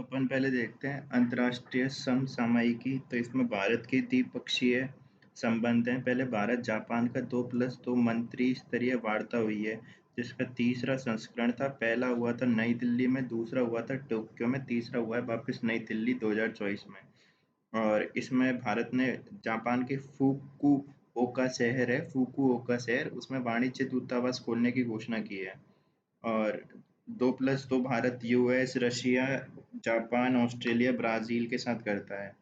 अपन पहले देखते हैं अंतर्राष्ट्रीय समसामयिकी। तो इसमें भारत के द्विपक्षीय संबंध हैं। पहले भारत जापान का 2+2 मंत्री स्तरीय वार्ता हुई है, जिसका तीसरा संस्करण था। पहला हुआ था नई दिल्ली में, दूसरा हुआ था टोक्यो में, तीसरा हुआ है वापस नई दिल्ली 2024 में। और इसमें भारत ने जापान के फुकुओका शहर है, फुकुओका शहर, उसमें वाणिज्य दूतावास खोलने की घोषणा की है। और 2+2 Bharat US, Russia, Japan, Australia, Brazil के साथ करता है।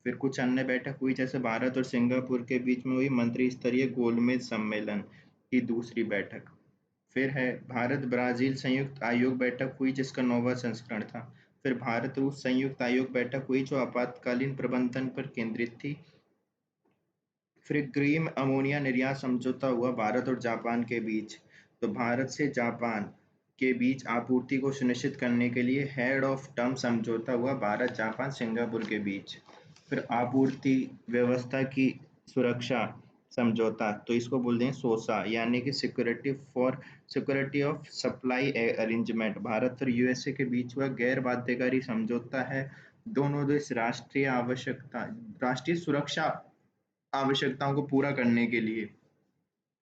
फिर कुछ अन्य बैठक हुई, जैसे भारत और सिंगापुर के बीच में हुई मंत्री स्तरीय गोलमेज सम्मेलन की दूसरी बैठक। फिर है भारत ब्राजील संयुक्त आयोग बैठक हुई, जिसका 9वां संस्करण था। फिर भारत रूस संयुक्त आयोग बैठक हुई, जो आपातकालीन प्रबंधन पर केंद्रित थी। फिर ग्रीन अमोनिया निर्यात समझौता हुआ भारत और जापान के बीच। तो भारत से जापान के बीच आपूर्ति को सुनिश्चित करने के लिए हेड ऑफ टर्म समझौता हुआ भारत, जापान, सिंगापुर के बीच। फिर आपूर्ति व्यवस्था की सुरक्षा समझौता, तो इसको बोलते हैं सोसा, यानी कि security of supply arrangement. Bharat और यूएसए के बीच हुआ गैर बाध्यकारी समझौता है। दोनों देश राष्ट्रीय सुरक्षा आवश्यकताओं को पूरा करने के लिए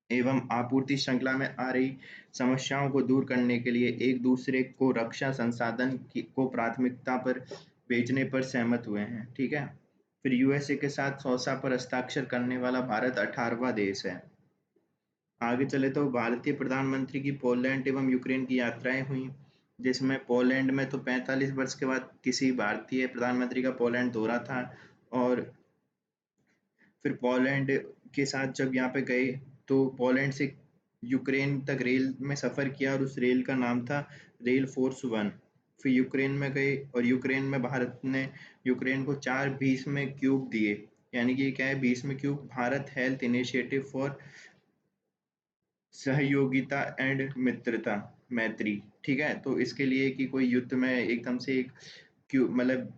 एवं आपूर्ति श्रृंखला में आ रही समस्याओं को दूर करने के लिए एक दूसरे को रक्षा संसाधन को प्राथमिकता पर बेचने पर सहमत हुए हैं। ठीक है। फिर यूएसए के साथ सौसा पर हस्ताक्षर करने वाला भारत 18वां देश है। आगे चले तो भारतीय प्रधानमंत्री की पोलैंड एवं यूक्रेन की यात्राएं हुई, जिसमें पोलैंड में तो 45 वर्ष के बाद किसी भारतीय प्रधानमंत्री का पोलैंड दौरा था। और फिर पोलैंड के साथ जब यहाँ पे गए, तो पोलैंड से यूक्रेन तक रेल में सफ़र किया, और उस रेल का नाम था रेल फोर्स 1। फिर यूक्रेन में गए, और यूक्रेन में भारत ने यूक्रेन को 4 भीष्म क्यूब दिए। यानी कि क्या है Bhishma cube? Bharat health initiative for सहयोगिता and मित्रता, मैत्री। ठीक है। तो इसके लिए कि कोई युद्ध में एकदम से एक क्यों मतलब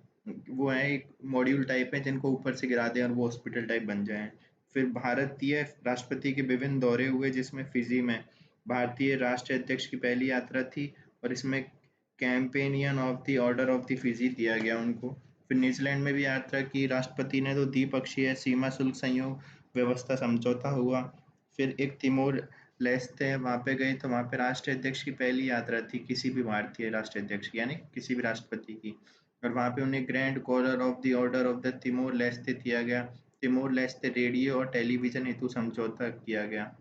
वो है एक मॉड्यूल टाइप है, जिनको ऊपर से गिरा दें और वो हॉस्पिटल टाइप बन जाए। फिर भारतीय राष्ट्रपति के विभिन्न दौरे हुए, जिसमें फिजी में भारतीय राष्ट्रीय अध्यक्ष की पहली यात्रा थी, और इसमें companion of the order of the Fiji दिया गया उनको। फिर न्यूजीलैंड में भी यात्रा की राष्ट्रपति ने, तो द्विपक्षीय सीमा शुल्क संयोग व्यवस्था समझौता हुआ। फिर एक तिमोर लेस्ते है, वहाँ पे गए, तो वहाँ पे राष्ट्रीय अध्यक्ष की पहली यात्रा थी किसी भी भारतीय राष्ट्रीय अध्यक्ष की, यानी किसी भी राष्ट्रपति की। और वहाँ पे उन्हें grand collar of the order of the Timor Leste दिया गया। तिमोर लेस्ते रेडियो और टेलीविजन हेतु समझौता किया गया।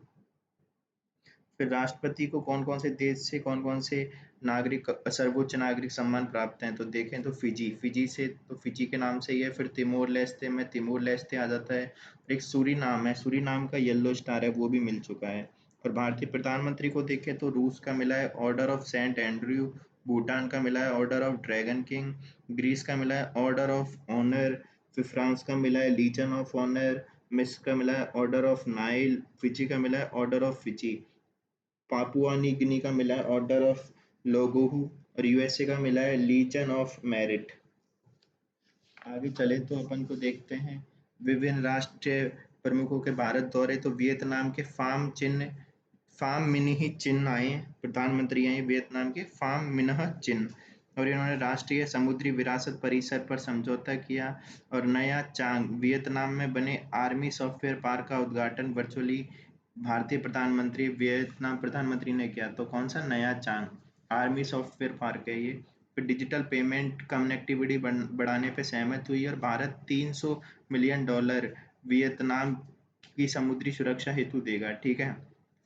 फिर राष्ट्रपति को कौन कौन से देश से कौन कौन से नागरिक सर्वोच्च नागरिक सम्मान प्राप्त हैं, तो देखें तो फिजी से, तो फिजी के नाम से ही है। फिर तिमोर लेस्ते में तिमोर लेस्ते आ जाता है। और एक सूरीनाम है, सूरीनाम का येलो स्टार है, वो भी मिल चुका है। और भारतीय प्रधानमंत्री को देखें तो रूस का मिला है order of Saint Andrew, Bhutan का मिला है order of dragon king, Greece का मिला है ऑर्डर ऑफ ऑनर, फिर फ्रांस का मिला है लीजन ऑफ ऑनर, मिस्र का मिला है ऑर्डर ऑफ नाइल, फिजी का मिला है order of Fiji, Papua New Guinea का मिला है ऑर्डर ऑफ लोगोहू, और यूएसए का मिला है लीजन ऑफ मेरिट। आगे चले तो अपन को देखते हैं विभिन्न राष्ट्रीय प्रमुखों के भारत दौरे। तो वियतनाम के फार्म मिन्ह चिन्ह आए, प्रधानमंत्री आए वियतनाम के फार्म मिन्ह चिन्ह, और इन्होंने राष्ट्रीय समुद्री विरासत परिसर पर समझौता किया। और नया चांग वियतनाम में बने आर्मी सॉफ्टवेयर पार्क का उद्घाटन वर्चुअली भारतीय प्रधानमंत्री वियतनाम प्रधानमंत्री ने किया। तो कौन सा? नया चांग आर्मी सॉफ्टवेयर पार्क है ये। फिर डिजिटल पेमेंट कनेक्टिविटी बढ़ाने पे सहमत हुई, और भारत $300 मिलियन वियतनाम की समुद्री सुरक्षा हेतु देगा। ठीक है।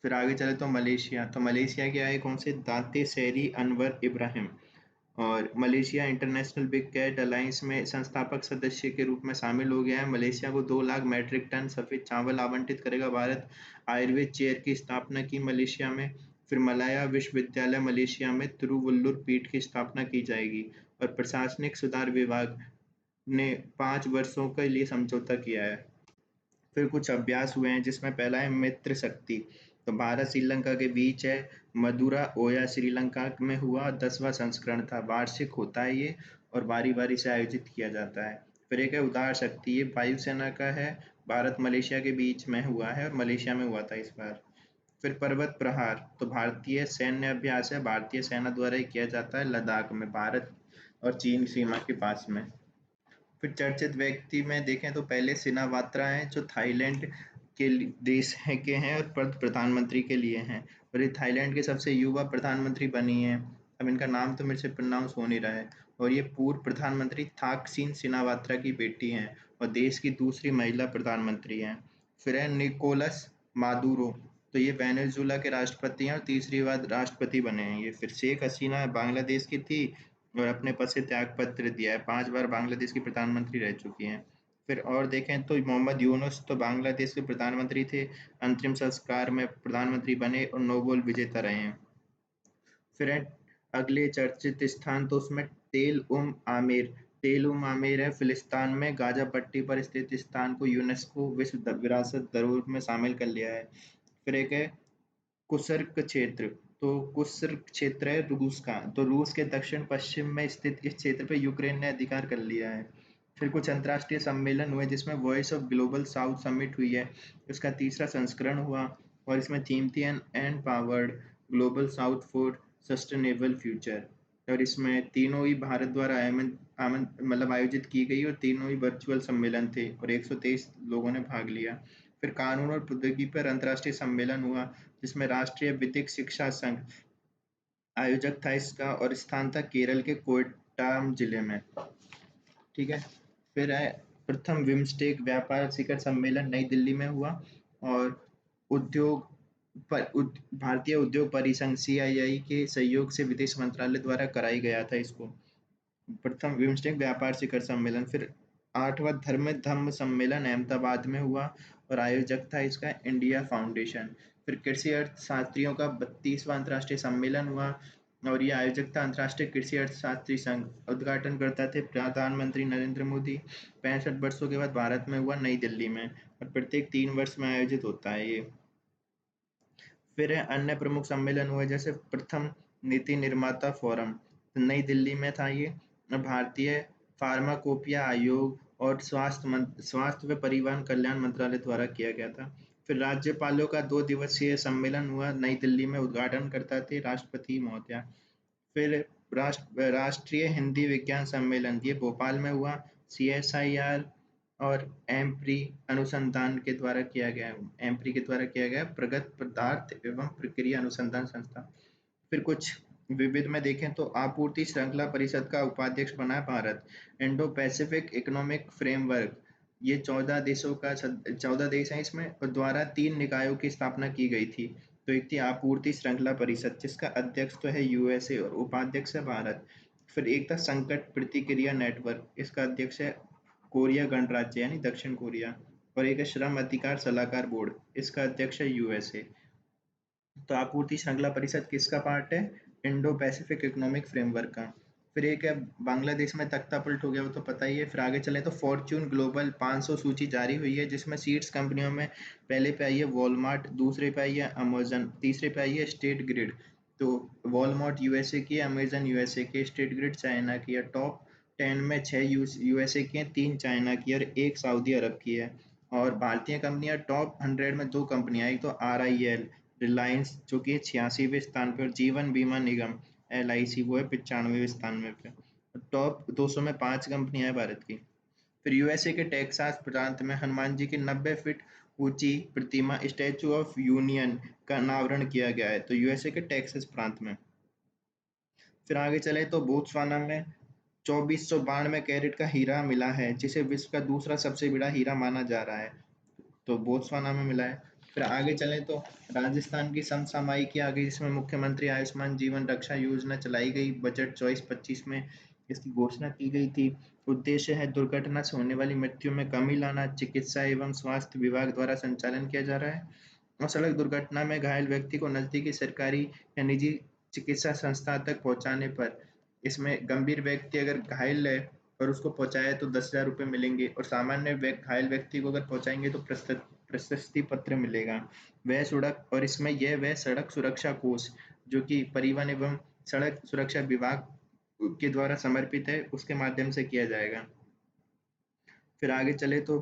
फिर आगे चले तो मलेशिया। तो मलेशिया के आए कौन से? दाते सेरी अनवर इब्राहिम। और Malaysia international big cat alliance में संस्थापक सदस्य के रूप में शामिल हो गया है। मलेशिया को 2 लाख मैट्रिक टन सफेद चावल आवंटित करेगा भारत। आयुर्वेद चेयर की स्थापना की मलेशिया में। फिर मलाया विश्वविद्यालय मलेशिया में तिरुवल्लुर पीठ की स्थापना की जाएगी। और प्रशासनिक सुधार विभाग ने 5 वर्षों के लिए समझौता किया है। फिर कुछ अभ्यास हुए हैं, जिसमें पहला है मित्र शक्ति। तो भारत श्रीलंका के बीच है, मदुरा ओया श्रीलंका में हुआ, 10वां संस्करण था, वार्षिक होता है ये, और बारी बारी से आयोजित किया जाता है। फिर एक है उदार शक्ति, ये वायुसेना का है, भारत मलेशिया के बीच में हुआ है, और मलेशिया में हुआ था इस बार। फिर पर्वत प्रहार, तो भारतीय सैन्य अभ्यास है, भारतीय सेना द्वारा ही किया जाता है लद्दाख में। भारत और चीन सीमा के पास में। फिर चर्चित व्यक्ति में देखें तो पहले सिनावात्रा हैं जो थाईलैंड के देश है के हैं और प्रधानमंत्री के लिए हैं, और ये थाईलैंड के सबसे युवा प्रधानमंत्री बनी हैं। अब इनका नाम तो मेरे से प्रोनाउंस हो नहीं रहा है। और ये पूर्व प्रधानमंत्री थाकसीन सिनावात्रा की बेटी हैं और देश की दूसरी महिला प्रधानमंत्री हैं। फिर है निकोलस मादुरो, तो ये वेनेजुला के राष्ट्रपति हैं और तीसरी बार राष्ट्रपति बने हैं ये। फिर शेख हसीना बांग्लादेश की थी और अपने पद से त्याग पत्र दिया है, 5 बार बांग्लादेश की प्रधानमंत्री रह चुकी हैं। फिर और देखें तो मोहम्मद यूनुस तो बांग्लादेश के प्रधानमंत्री थे, अंतरिम संस्कार में प्रधानमंत्री बने और नोबेल विजेता रहे हैं। फिर है अगले चर्चित स्थान तो उसमें तेल उम आमेर है फिलिस्तीन में गाजा पट्टी पर स्थित स्थान को यूनेस्को विश्व विरासत धरोहर में शामिल कर लिया है। फिर एक है कुर्स्क क्षेत्र, तो कुर्स्क क्षेत्र है रूस का, तो रूस के दक्षिण पश्चिम में स्थित इस क्षेत्र पर यूक्रेन ने अधिकार कर लिया है। फिर कुछ अंतर्राष्ट्रीय सम्मेलन हुए जिसमें voice of global south summit हुई है, इसका तीसरा संस्करण हुआ और इसमें थीम थी and powered global south for sustainable future. और इसमें तीनों ही भारत द्वारा मतलब आयोजित की गई और तीनों ही वर्चुअल सम्मेलन थे और 123 लोगों ने भाग लिया। फिर कानून और प्रौद्योगिकी पर अंतर्राष्ट्रीय सम्मेलन हुआ जिसमें राष्ट्रीय विधिक शिक्षा संघ आयोजक था इसका और स्थान था केरल के कोट्टायम जिले में। ठीक है। फिर है प्रथम बिम्स्टेक व्यापार शिखर सम्मेलन नई दिल्ली में हुआ और उद्योग भारतीय उद्योग परिसंघ CII के सहयोग से विदेश मंत्रालय द्वारा कराई गया था इसको, प्रथम बिम्स्टेक व्यापार शिखर सम्मेलन। फिर 8वां धम्म सम्मेलन अहमदाबाद में हुआ और आयोजक था इसका इंडिया फाउंडेशन। फिर कृषि अर्थशास्त्रियों का 32वां अंतर्राष्ट्रीय सम्मेलन हुआ और ये आयोजक था अंतर्राष्ट्रीय कृषि अर्थशास्त्री संघ। उद्घाटन करता थे प्रधानमंत्री नरेंद्र मोदी। 65 वर्षों के बाद भारत में हुआ नई दिल्ली में और प्रत्येक 3 वर्ष में आयोजित होता है ये। फिर है अन्य प्रमुख सम्मेलन हुए जैसे प्रथम नीति निर्माता फोरम नई दिल्ली में था ये, भारतीय फार्माकोपिया आयोग और स्वास्थ्य व परिवार कल्याण मंत्रालय द्वारा किया गया था। फिर राज्यपालों का 2 दिवसीय सम्मेलन हुआ नई दिल्ली में, उद्घाटन करता थे राष्ट्रपति महोदया। फिर राष्ट्रीय हिंदी विज्ञान सम्मेलन ये भोपाल में हुआ, CSIR और एम्प्री अनुसंधान के द्वारा किया गया, एम्प्री के द्वारा किया गया, प्रगत पदार्थ एवं प्रक्रिया अनुसंधान संस्था। फिर कुछ विविध में देखें तो आपूर्ति श्रृंखला परिषद का उपाध्यक्ष बना है Bharat. Indo Pacific economic framework ये 14 देशों का 14 देश हैं इसमें और द्वारा 3 निकायों की स्थापना की गई थी। तो एक थी आपूर्ति श्रृंखला परिषद जिसका अध्यक्ष तो है USA और उपाध्यक्ष है भारत। फिर एक था संकट प्रतिक्रिया नेटवर्क, इसका अध्यक्ष है कोरिया गणराज्य यानी दक्षिण कोरिया। और एक है श्रम अधिकार सलाहकार बोर्ड, इसका अध्यक्ष है USA। तो आपूर्ति श्रृंखला परिषद किसका पार्ट है? इंडो पैसिफिक इकोनॉमिक फ्रेमवर्क का। फिर एक है बांग्लादेश में तख्ता पलट हो गया, वो तो पता ही है। फिर आगे चले तो फॉर्च्यून ग्लोबल 500 सूची जारी हुई है जिसमें सीड्स कंपनियों में पहले पे आई है वॉलमार्ट, दूसरे पे आई है अमेजन, तीसरे पे आई है स्टेट ग्रिड। तो वॉलमार्ट USA की है, अमेजन USA की, स्टेट ग्रिड चाइना की है। टॉप 10 में 6 USA की हैं, 3 चाइना की और 1 सऊदी अरब की है। और भारतीय कंपनियां टॉप 100 में 2 कंपनियां, एक तो RIL रिलायंस जो कि 86वें स्थान पर, जीवन बीमा निगम LIC वो है 95वें स्थान में पे। टॉप 200 में 5 कंपनियां हैं भारत की। फिर USA के टेक्सास प्रांत में हनुमान जी की 90 फीट ऊंची प्रतिमा स्टैचू ऑफ यूनियन का अनावरण किया गया है, तो USA के टेक्सास प्रांत में। फिर आगे चले तो बोत्सवाना में 2492 कैरेट का हीरा मिला है जिसे विश्व का दूसरा सबसे बड़ा हीरा माना जा रहा है, तो बोत्सवाना में मिला है। फिर आगे चले तो राजस्थान की समसामयिक आ गई जिसमें मुख्यमंत्री आयुष्मान जीवन रक्षा योजना चलाई गई, बजट 24-25 में इसकी घोषणा की गई थी। उद्देश्य है दुर्घटना से होने वाली मृत्यु में कमी लाना, चिकित्सा एवं स्वास्थ्य विभाग द्वारा संचालन किया जा रहा है। और सड़क दुर्घटना में घायल व्यक्ति को नजदीकी सरकारी या निजी चिकित्सा संस्था तक पहुंचाने पर, इसमें गंभीर व्यक्ति अगर घायल है और उसको पहुंचाया तो 10,000 रुपये मिलेंगे और सामान्य घायल व्यक्ति को अगर पहुंचाएंगे तो प्रशस्ति पत्र मिलेगा। वह सड़क और इसमें यह वह सड़क सुरक्षा कोष जो कि परिवहन एवं सड़क सुरक्षा विभाग के द्वारा समर्पित है उसके माध्यम से किया जाएगा। फिर आगे चले तो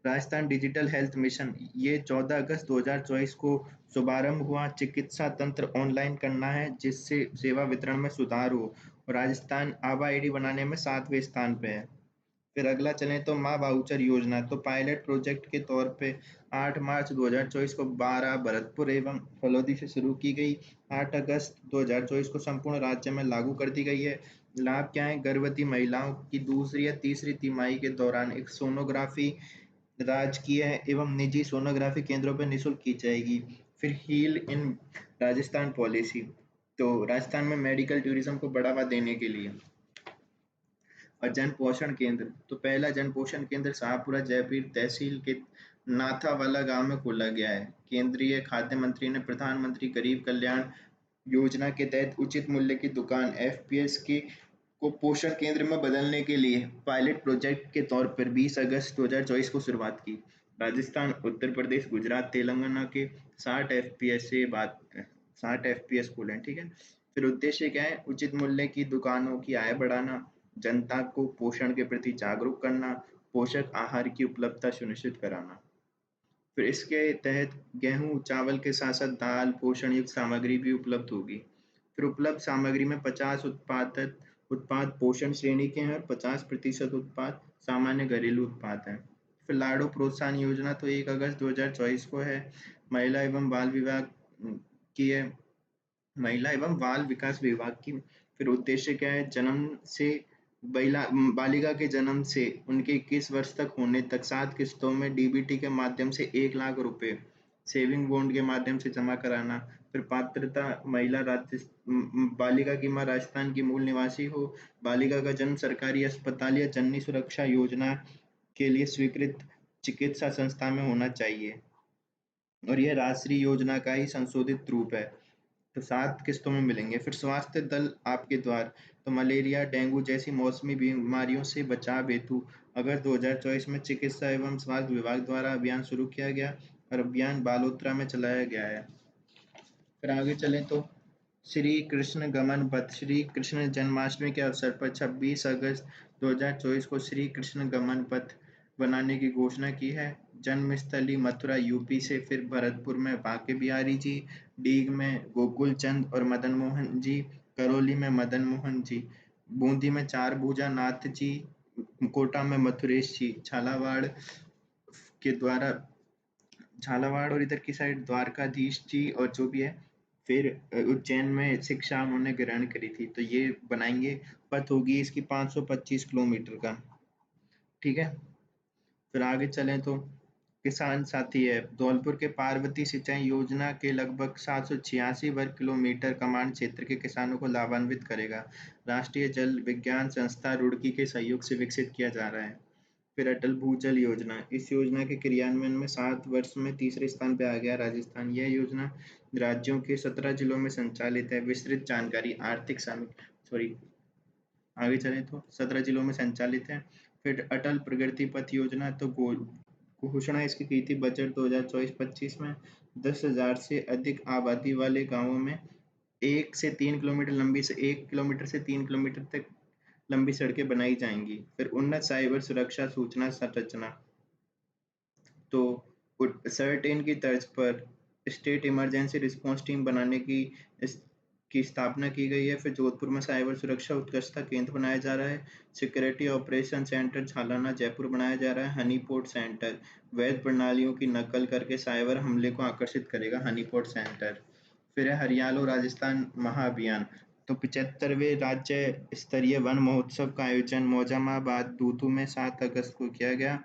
राजस्थान डिजिटल हेल्थ मिशन, ये 14 अगस्त 2024 को शुभारंभ हुआ। चिकित्सा तंत्र ऑनलाइन करना है जिससे सेवा वितरण में सुधार हो, और राजस्थान आभा आईडी बनाने में 7वें स्थान पे है। फिर अगला चलें तो माँ वाउचर योजना, तो पायलट प्रोजेक्ट के तौर पे 8 मार्च 2024 को 12 भरतपुर एवं फलौदी से शुरू की गई। 8 अगस्त 2024 को संपूर्ण राज्य में लागू कर दी गई है। लाभ क्या है? गर्भवती महिलाओं की दूसरी या तीसरी तिमाही के दौरान एक सोनोग्राफी राजकीय एवं निजी सोनोग्राफी केंद्रों पर निःशुल्क की जाएगी। फिर हील इन राजस्थान पॉलिसी, तो राजस्थान में मेडिकल टूरिज्म को बढ़ावा देने के लिए। और जन पोषण केंद्र, तो पहला जन पोषण केंद्र शाहपुरा जयपुर तहसील के नाथावाला गांव में खोला गया है। केंद्रीय खाद्य मंत्री ने प्रधानमंत्री गरीब कल्याण योजना के तहत उचित मूल्य की दुकान एफपीएस की को पोषण केंद्र में बदलने के लिए पायलट प्रोजेक्ट के तौर पर 20 अगस्त 2024 को शुरुआत की। राजस्थान, उत्तर प्रदेश, गुजरात, तेलंगाना के 60 एफपीएस से बात 60 एफपीएस खोले, ठीक है। फिर उद्देश्य क्या है? उचित मूल्य की दुकानों की आय बढ़ाना, जनता को पोषण के प्रति जागरूक करना, पोषक आहार की उपलब्धता सुनिश्चित कराना। फिर इसके तहत गेहूं चावल के साथ साथ दाल पोषण युक्त सामग्री भी उपलब्ध होगी। फिर उपलब्ध सामग्री में 50 उत्पाद पोषण श्रेणी के हैं और 50% उत्पाद सामान्य घरेलू उत्पाद हैं। फिर लाड़ू प्रोत्साहन योजना, तो 1 अगस्त 2024 को है। महिला एवं बाल विभाग की है, महिला एवं बाल विकास विभाग की। फिर उद्देश्य क्या है? जन्म से बालिका के जन्म से उनके 21 वर्ष तक होने तक 7 किस्तों में डीबीटी के माध्यम से 1 लाख रुपए सेविंग बॉन्ड के माध्यम से जमा कराना। फिर पात्रता, महिला बालिका की मां राजस्थान की मूल निवासी हो, बालिका का जन्म सरकारी अस्पताल या जननी सुरक्षा योजना के लिए स्वीकृत चिकित्सा संस्था में होना चाहिए, और यह राष्ट्रीय योजना का ही संशोधित रूप है। तो 7 किस्तों में मिलेंगे। फिर स्वास्थ्य दल आपके द्वार, तो मलेरिया डेंगू जैसी मौसमी बीमारियों से बचाव हेतु अगस्त 2024 में चिकित्सा एवं स्वास्थ्य विभाग द्वारा अभियान शुरू किया गया, और अभियान बालोतरा में चलाया गया है। फिर आगे चलें तो श्री कृष्ण गमन पथ, श्री कृष्ण जन्माष्टमी के अवसर पर 26 अगस्त 2024 को श्री कृष्ण गमन पथ बनाने की घोषणा की है। जन्मस्थली मथुरा यूपी से, फिर भरतपुर में बांके बिहारी जी, डीग में गोकुल चंद और मदन मोहन जी, करौली में मदन मोहन जी, बूंदी में चार भुजा नाथ जी, कोटा में मथुरेश जी, के द्वारा झालावाड़ और इधर की साइड द्वारकाधीश जी और जो भी है। फिर उज्जैन में शिक्षा उन्होंने ग्रहण करी थी, तो ये बनाएंगे। पथ होगी इसकी 525 किलोमीटर का, ठीक है। फिर आगे चलें तो किसान साथी है, धौलपुर के पार्वती सिंचाई योजना के लगभग 786 वर्ग किलोमीटर कमांड क्षेत्र के किसानों को लाभान्वित करेगा। राष्ट्रीय जल विज्ञान संस्था रुड़की के सहयोग से विकसित किया जा रहा है। फिर अटल भूजल योजना, इस योजना के क्रियान्वयन में 7 वर्ष में तीसरे स्थान पर आ गया राजस्थान। यह योजना राज्यों के 17 जिलों में संचालित है। विस्तृत जानकारी आर्थिक सॉरी आगे चले तो 17 जिलों में संचालित है। फिर अटल प्रगति पथ योजना, तो घोषणा इसकी की थी बजट 2024-25 में। 10,000 से अधिक आबादी वाले गांवों में 1 किलोमीटर से 3 किलोमीटर तक लंबी सड़कें बनाई जाएंगी। फिर उन्नत साइबर सुरक्षा सूचना संरचना, तो सर्टेन की तर्ज पर स्टेट इमरजेंसी रिस्पांस टीम बनाने की स्थापना की गई है। फिर जोधपुर में साइबर सुरक्षा उत्कृष्टता केंद्र बनाया जा रहा है। Security operation centre Jhalana Jaipur बनाया जा रहा है। हनी पोर्ट सेंटर वैध प्रणालियों की नकल करके साइबर हमले को आकर्षित करेगा, हनी पोर्ट सेंटर। फिर है हरियालो राजस्थान महाअभियान, तो 75वें राज्य स्तरीय वन महोत्सव का आयोजन मौजामाबाद दूदू में 7 अगस्त को किया गया।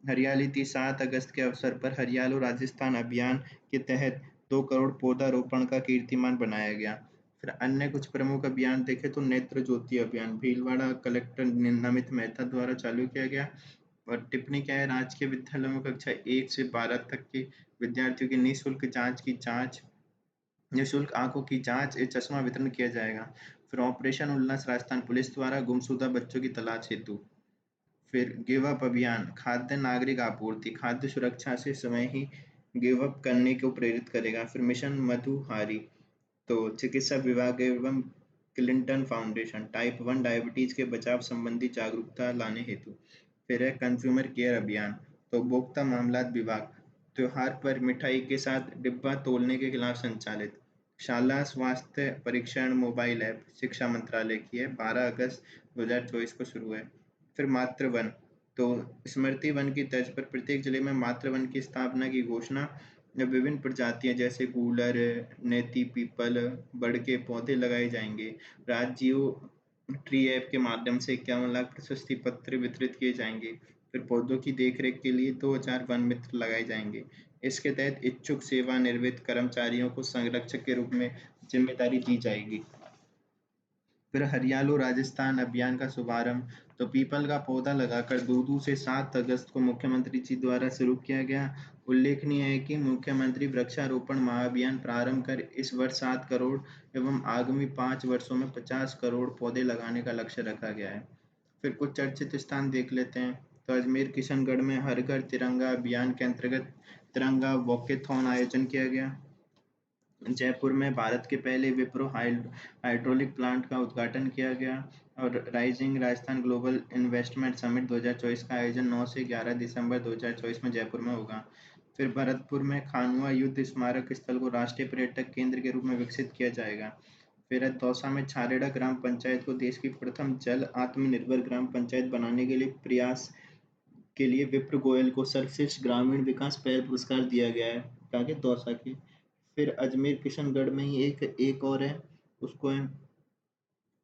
हरियाली थी 7 अगस्त के अवसर पर हरियालो राजस्थान अभियान के तहत 2 करोड़ पौधारोपण का कीर्तिमान बनाया गया। फिर अन्य कुछ प्रमुख अभियान देखें तो नेत्र ज्योति अभियान भीलवाड़ा कलेक्टर नमित मेहता द्वारा चालू किया गया। और टिप्पणी क्या है? राजकीय विद्यालयों में कक्षा 1 से 12 तक के विद्यार्थियों की निःशुल्क आंखों की जांच चश्मा वितरण किया जाएगा। फिर ऑपरेशन उल्लास राजस्थान पुलिस द्वारा गुमशुदा बच्चों की तलाश हेतु। फिर गिव अप अभियान खाद्य नागरिक आपूर्ति खाद्य सुरक्षा से समय ही गिव अप करने को प्रेरित करेगा। फिर मिशन मधुहारी, तो चिकित्सा विभाग एवं क्लिंटन फाउंडेशन टाइप 1 डायबिटीज के बचाव संबंधी जागरूकता लाने हेतु। फिर है कंज्यूमर केयर अभियान, तो उपभोक्ता मामलात विभाग त्योहार पर मिठाई के साथ डिब्बा तोलने के खिलाफ संचालित। शाला स्वास्थ्य परीक्षण मोबाइल ऐप शिक्षा मंत्रालय की है, 12 अगस्त 2024 को शुरू है। फिर मातृ वन, तो स्मृति वन की तर्ज पर प्रत्येक जिले में मातृ वन की स्थापना की घोषणा। विभिन्न प्रजातियां जैसे गूलर, नेती पीपल, बड़ के पौधे लगाए जाएंगे। राज्यों ट्री ऐप के माध्यम से 51 लाख प्रशस्ति पत्र वितरित किए जाएंगे। फिर पौधों की देखरेख के लिए 2000 वन मित्र लगाए जाएंगे। इसके तहत इच्छुक सेवानिवृत्त कर्मचारियों को संरक्षक के रूप में जिम्मेदारी दी जाएगी। फिर हरियालो राजस्थान अभियान का शुभारंभ, तो पीपल का पौधा लगाकर 2 से 7 अगस्त को मुख्यमंत्री जी द्वारा शुरू किया गया। उल्लेखनीय है कि मुख्यमंत्री वृक्षारोपण महाअभियान प्रारंभ कर इस वर्ष 7 करोड़ एवं आगामी 5 वर्षों में 50 करोड़ पौधे लगाने का लक्ष्य रखा गया है। फिर कुछ चर्चित स्थान देख लेते हैं। तो अजमेर किशनगढ़ में हर घर तिरंगा अभियान के अंतर्गत तिरंगा वॉकेथॉन आयोजन किया गया। जयपुर में भारत के पहले विप्रो हाइड्रोलिक प्लांट का उद्घाटन किया गया। और rising Rajasthan global investment summit 2024 का आयोजन 9 से 11 दिसंबर 2024 में जयपुर में होगा। फिर भरतपुर में खानुआ युद्ध स्मारक स्थल को राष्ट्रीय पर्यटक केंद्र के रूप में विकसित किया जाएगा। फिर दौसा में छारेड़ा ग्राम पंचायत को देश की प्रथम जल आत्मनिर्भर ग्राम पंचायत बनाने के लिए प्रयास के लिए विप्र गोयल को सर्वश्रेष्ठ ग्रामीण विकास पहल पुरस्कार दिया गया है, ताकि दौसा के। फिर अजमेर किशनगढ़ में ही एक और है, उसको है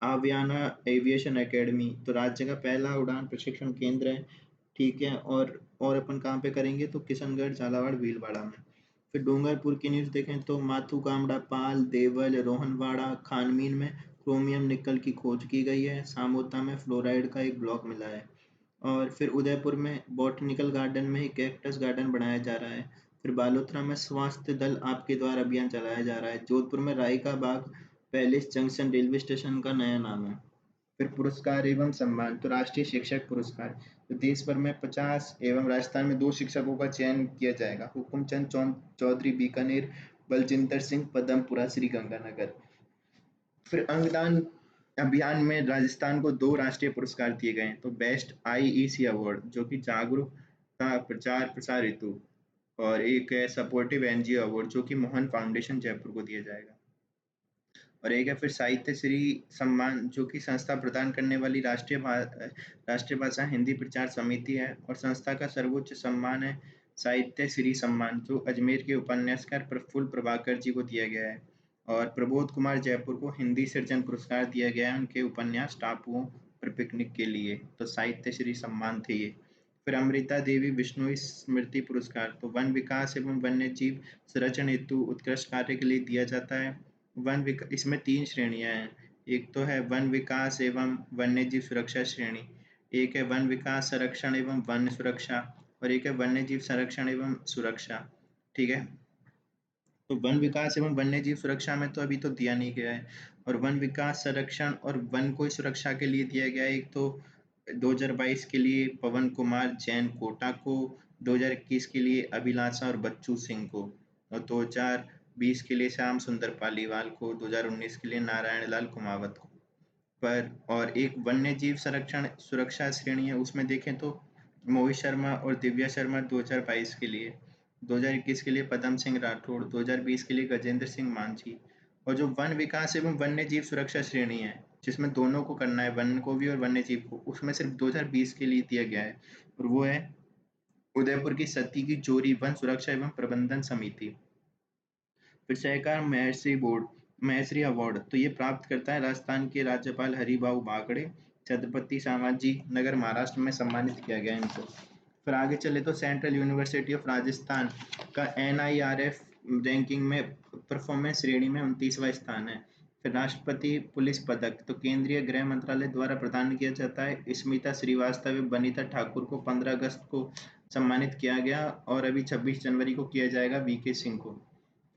आवियाना एविएशन एकेडमी, तो राज्य का पहला उड़ान प्रशिक्षण केंद्र है। ठीक है, और अपन कहाँ पे करेंगे, तो किशनगढ़, झालावाड़, भीलवाड़ा में। फिर डूंगरपुर की न्यूज़ देखें तो माथू कामड़ा, पाल, देवल, रोहनवाड़ा, खानमीन में क्रोमियम निकल की खोज की गई है। सामोता में फ्लोराइड का एक ब्लॉक मिला है। और फिर उदयपुर में बॉटनिकल गार्डन में ही कैक्टस गार्डन बनाया जा रहा है। फिर बालोतरा में स्वास्थ्य दल आपके द्वारा अभियान चलाया जा रहा है। जोधपुर में राय का बाग पैलेस जंक्शन रेलवे स्टेशन का नया नाम है। फिर पुरस्कार एवं सम्मान, तो राष्ट्रीय शिक्षक पुरस्कार, तो देश भर में 50 एवं राजस्थान में 2 शिक्षकों का चयन किया जाएगा। हुकुमचंद चौधरी बीकानेर, बलजिंदर सिंह पदमपुरा श्री गंगानगर। फिर अंगदान अभियान में राजस्थान को 2 राष्ट्रीय पुरस्कार दिए गए हैं। तो बेस्ट आईईसी अवार्ड जो कि जागरूकता प्रचार प्रसार हेतु, और एक है सपोर्टिव एनजीओ अवार्ड जो कि मोहन फाउंडेशन जयपुर को दिया जाएगा। और एक है फिर साहित्य श्री सम्मान जो कि संस्था प्रदान करने वाली राष्ट्रीय भाषा हिंदी प्रचार समिति है। और संस्था का सर्वोच्च सम्मान है साहित्य श्री सम्मान, जो अजमेर के उपन्यासकार प्रफुल्ल प्रभाकर जी को दिया गया है। और प्रबोध कुमार जयपुर को हिंदी सृजन पुरस्कार दिया गया है उनके उपन्यास टापुओं पर पिकनिक के लिए। तो साहित्य श्री सम्मान थे ये। फिर अमृता देवी बिश्नोई स्मृति पुरस्कार, तो वन विकास एवं वन्य जीव संरक्षण हेतु उत्कृष्ट कार्य के लिए दिया जाता है। इसमें 3 श्रेणियां हैं। एक तो है वन विकास एवं वन्य जीव सुरक्षा श्रेणी, एक है वन विकास संरक्षण एवं वन सुरक्षा, और एक है वन्य जीव संरक्षण एवं सुरक्षा। ठीक है, तो वन विकास एवं वन्य जीव सुरक्षा में तो अभी तो दिया नहीं गया है। और वन विकास संरक्षण और वन को सुरक्षा के लिए दिया गया है। एक तो 2022 के लिए पवन कुमार जैन कोटा को, 2021 के लिए अभिलाषा और बच्चू सिंह को, और 2020 के लिए श्याम सुंदर पालीवाल को, 2019 के लिए नारायण लाल कुमावत को। पर और एक वन्य जीव संरक्षण सुरक्षा श्रेणी है, उसमें देखें तो मोहित शर्मा और दिव्या शर्मा 2022 के लिए, 2021 के लिए पदम सिंह राठौड़, 2020 के लिए गजेंद्र सिंह मांझी। और जो वन विकास एवं वन्य जीव सुरक्षा श्रेणी है जिसमें दोनों को करना है, वन को भी और वन्य जीव को, उसमें सिर्फ 2020 के लिए दिया गया है। और वो है उदयपुर की सती की जोरी वन सुरक्षा एवं प्रबंधन समिति। फिर सहकार महर्षि अवार्ड, तो ये प्राप्त करता है राजस्थान के राज्यपाल हरिभाऊ बागड़े, छत्रपति संभाजी नगर महाराष्ट्र में सम्मानित किया गया इनको। फिर आगे चले तो सेंट्रल यूनिवर्सिटी ऑफ राजस्थान का NIRF रैंकिंग में परफॉर्मेंस श्रेणी में 29वां स्थान है। फिर राष्ट्रपति पुलिस पदक, तो केंद्रीय गृह मंत्रालय द्वारा प्रदान किया जाता है। स्मिता श्रीवास्तव एवं बनीता ठाकुर को 15 अगस्त को सम्मानित किया गया, और अभी 26 जनवरी को किया जाएगा VK सिंह को।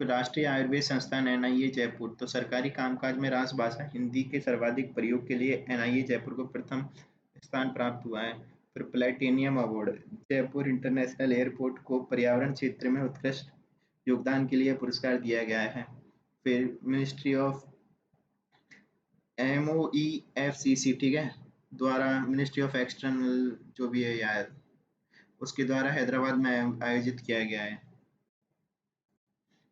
फिर राष्ट्रीय आयुर्वेद संस्थान NIA जयपुर, तो सरकारी कामकाज में राजभाषा हिंदी के सर्वाधिक प्रयोग के लिए NIA जयपुर को प्रथम स्थान प्राप्त हुआ है। फिर platinum award, Jaipur international airport को पर्यावरण क्षेत्र में उत्कृष्ट योगदान के लिए पुरस्कार दिया गया है। फिर मिनिस्ट्री ऑफ MOEFCC, ठीक है, द्वारा मिनिस्ट्री ऑफ एक्सटर्नल जो भी है यार, उसके द्वारा हैदराबाद में आयोजित किया गया है।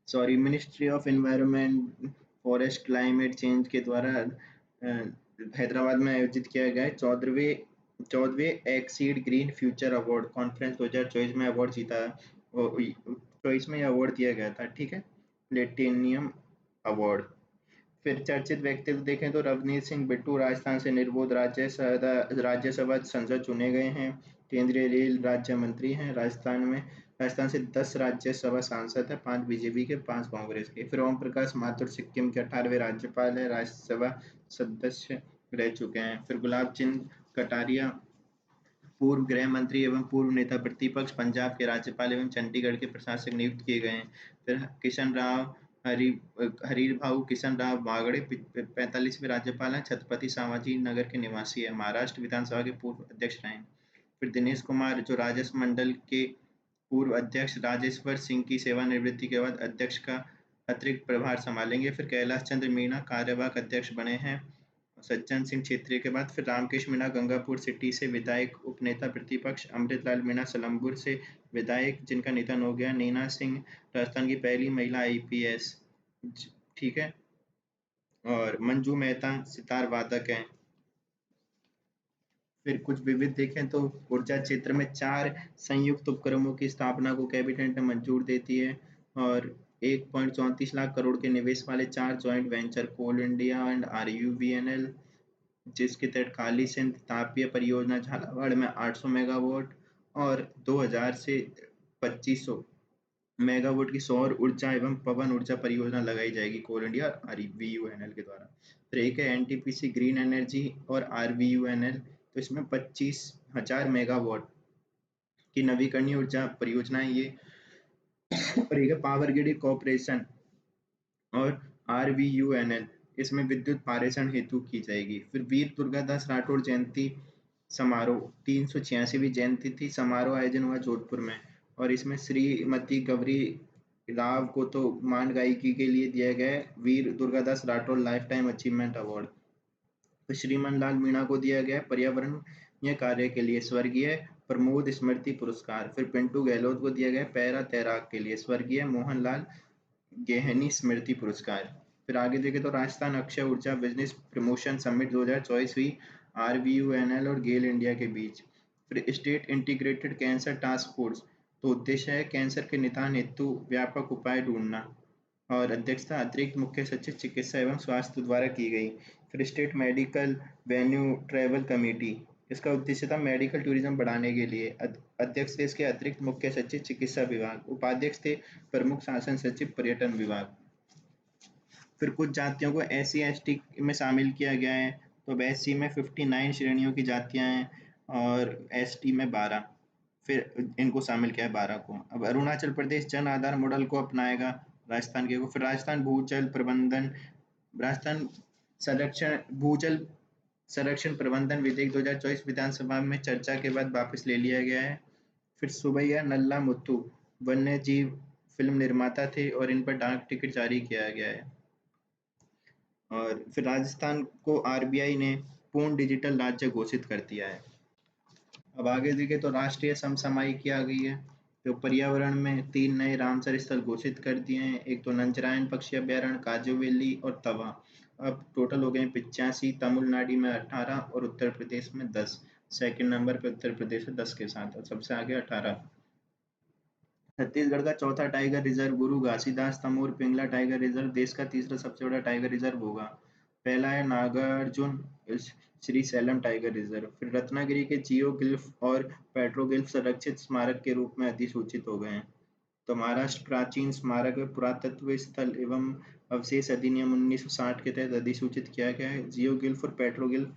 Sorry, ministry of environment, forest, climate change के द्वारा हैदराबाद में आयोजित किया गया है। 14वें exceed green future award conference 2024 में अवार्ड जीता। 24 में अवार्ड दिया गया था, ठीक है, प्लेटिनियम अवार्ड। फिर चर्चित व्यक्तित्व देखें तो रवनीत सिंह बिट्टू राजस्थान से निर्विरोध राज्यसभा संसद चुने गए हैं। केंद्रीय रेल राज्य मंत्री हैं। राजस्थान से 10 राज्यसभा सांसद हैं, 5 बीजेपी के, 5 कांग्रेस के। फिर ओम प्रकाश माथुर सिक्किम के 18वें राज्यपाल है, राज्यसभा सदस्य रह चुके हैं। फिर गुलाब चंद कटारिया पूर्व गृह मंत्री एवं पूर्व नेता प्रतिपक्ष, पंजाब के राज्यपाल एवं चंडीगढ़ के प्रशासक नियुक्त किए गए हैं। फिर किशन राव हरीभाऊ किशन राव बागड़े 45वें राज्यपाल हैं, छत्रपति संभाजी नगर के निवासी है, महाराष्ट्र विधानसभा के पूर्व अध्यक्ष रहे। फिर दिनेश कुमार जो राजस्व मंडल के पूर्व अध्यक्ष राजेश्वर सिंह की सेवानिवृत्ति के बाद अध्यक्ष का अतिरिक्त प्रभार संभालेंगे। फिर कैलाश चंद्र मीणा कार्यवाहक अध्यक्ष बने हैं सज्जन सिंह क्षेत्रीय के बाद। फिर रामकृष्ण मीणा गंगापुर सिटी से विधायक, उपनेता प्रतिपक्ष। अमृतलाल मीणा सलमपुर से विधायक जिनका निधन हो गया। नीना सिंह राजस्थान की पहली महिला आईपीएस, ठीक है। और मंजू मेहता सितार वादक हैं। फिर कुछ विविध देखें तो ऊर्जा क्षेत्र में 4 संयुक्त उपक्रमों की स्थापना को कैबिनेट ने मंजूर देती है। और 1.34 लाख करोड़ के निवेश वाले 4 joint venture coal India and RUVNL, जिसके तहत काली सिंध तापीय परियोजना झालावाड़ में 800 मेगावाट और 2000 से 2500 मेगावाट की सौर ऊर्जा एवं पवन ऊर्जा परियोजना लगाई जाएगी कोल इंडिया RVUNL के द्वारा। फिर एक है NTPC ग्रीन एनर्जी और RVUNL, तो इसमें 25,000 मेगावाट की नवीकरणीय ऊर्जा परियोजना है ये। और एक है पावर ग्रिड कॉर्पोरेशन और RVUNL, इसमें विद्युत पारेषण हेतु की जाएगी। फिर वीर दुर्गादास राठौड़ जयंती समारोह 386वीं जयंती थी, समारोह आयोजन हुआ जोधपुर में। और इसमें श्रीमती गौरी राव को तो मान गायकी के लिए दिया गया है Veer Durgadas Rathore lifetime achievement award. तो श्रीमन लाल मीणा को दिया गया पर्यावरणीय कार्य के लिए स्वर्गीय प्रमोद स्मृति पुरस्कार। फिर पिंटू गहलोत को दिया गया पैरा तैराक के लिए स्वर्गीय मोहनलाल गेहनी स्मृति पुरस्कार। फिर आगे देखें तो राजस्थान अक्षय ऊर्जा बिजनेस प्रमोशन समिट 2024 हुई RVUNL और गेल इंडिया के बीच। फिर state integrated cancer task force, तो उद्देश्य है कैंसर के निदान हेतु व्यापक उपाय ढूंढना। और अध्यक्षता अतिरिक्त मुख्य सचिव चिकित्सा एवं स्वास्थ्य द्वारा की गई। फिर state medical venue travel committee, इसका उद्देश्य था मेडिकल टूरिज्म बढ़ाने के लिए। अध्यक्ष थे इसके अतिरिक्त मुख्य सचिव चिकित्सा विभाग। उपाध्यक्ष थे प्रमुख शासन सचिव पर्यटन विभाग। फिर कुछ जातियों को SC/ST में शामिल किया गया है। तो अब SC में 59 श्रेणियों की जातियां हैं और ST में 12। फिर इनको शामिल किया है 12 को। अब अरुणाचल प्रदेश जन आधार मॉडल को अपनाएगा राजस्थान के को। फिर राजस्थान भूजल संरक्षण प्रबंधन विधेयक 2024 विधानसभा में चर्चा के बाद वापस ले लिया गया है। फिर सुबैया नल्ला मुत्तू वन्य जीव फिल्म निर्माता थे और इन पर डाक टिकट जारी किया गया है। और फिर राजस्थान को RBI ने पूर्ण डिजिटल राज्य घोषित कर दिया है। अब आगे देखें तो राष्ट्रीय समसामयिकी आ गई है। तो पर्यावरण में 3 नए रामसर स्थल घोषित कर दिए हैं। एक तो नंजरायन पक्षी अभ्यारण्य, काजूवेली और तवा। अब टोटल हो गए 85, तमिलनाडु में 18 और उत्तर प्रदेश में 10। सेकंड नंबर पे उत्तर प्रदेश है 10 के साथ और सबसे आगे 18। छत्तीसगढ़ का चौथा टाइगर रिजर्व गुरु घासीदास तमोर पिंगला टाइगर रिजर्व देश का तीसरा सबसे बड़ा टाइगर रिजर्व होगा। पहला है नागार्जुन श्री सैलम टाइगर रिजर्व। फिर रत्नागिरी के जियो गिल्फ और पेट्रोगिल्फ संरक्षित स्मारक के रूप में अधिसूचित हो गए हैं। तो महाराष्ट्र प्राचीन स्मारक पुरातत्व स्थल एवं अवशेष अधिनियम 1960 के तहत अधिसूचित किया गया है। जियो गिल्फ और पेट्रोगिल्फ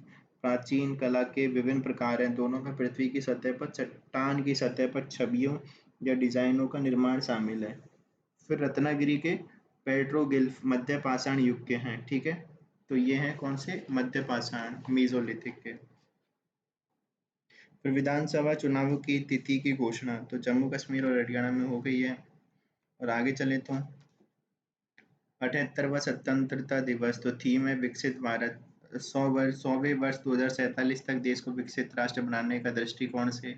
प्राचीन कला के विभिन्न प्रकार हैं। दोनों में पृथ्वी की सतह पर चट्टान की सतह पर छवियों या डिजाइनों का निर्माण शामिल है। फिर रत्नागिरी के पेट्रोगिल्फ मध्य पाषाण युग के हैं, ठीक है। तो ये हैं कौन से? मध्य पाषाण मीजोलिथिक के। फिर विधानसभा चुनावों की तिथि की घोषणा तो जम्मू कश्मीर और हरियाणा में हो गई है। और आगे चले तो 78वां स्वतंत्रता दिवस, तो थीम है विकसित भारत। 100वें वर्ष 2047 तक देश को विकसित राष्ट्र बनाने का दृष्टिकोण से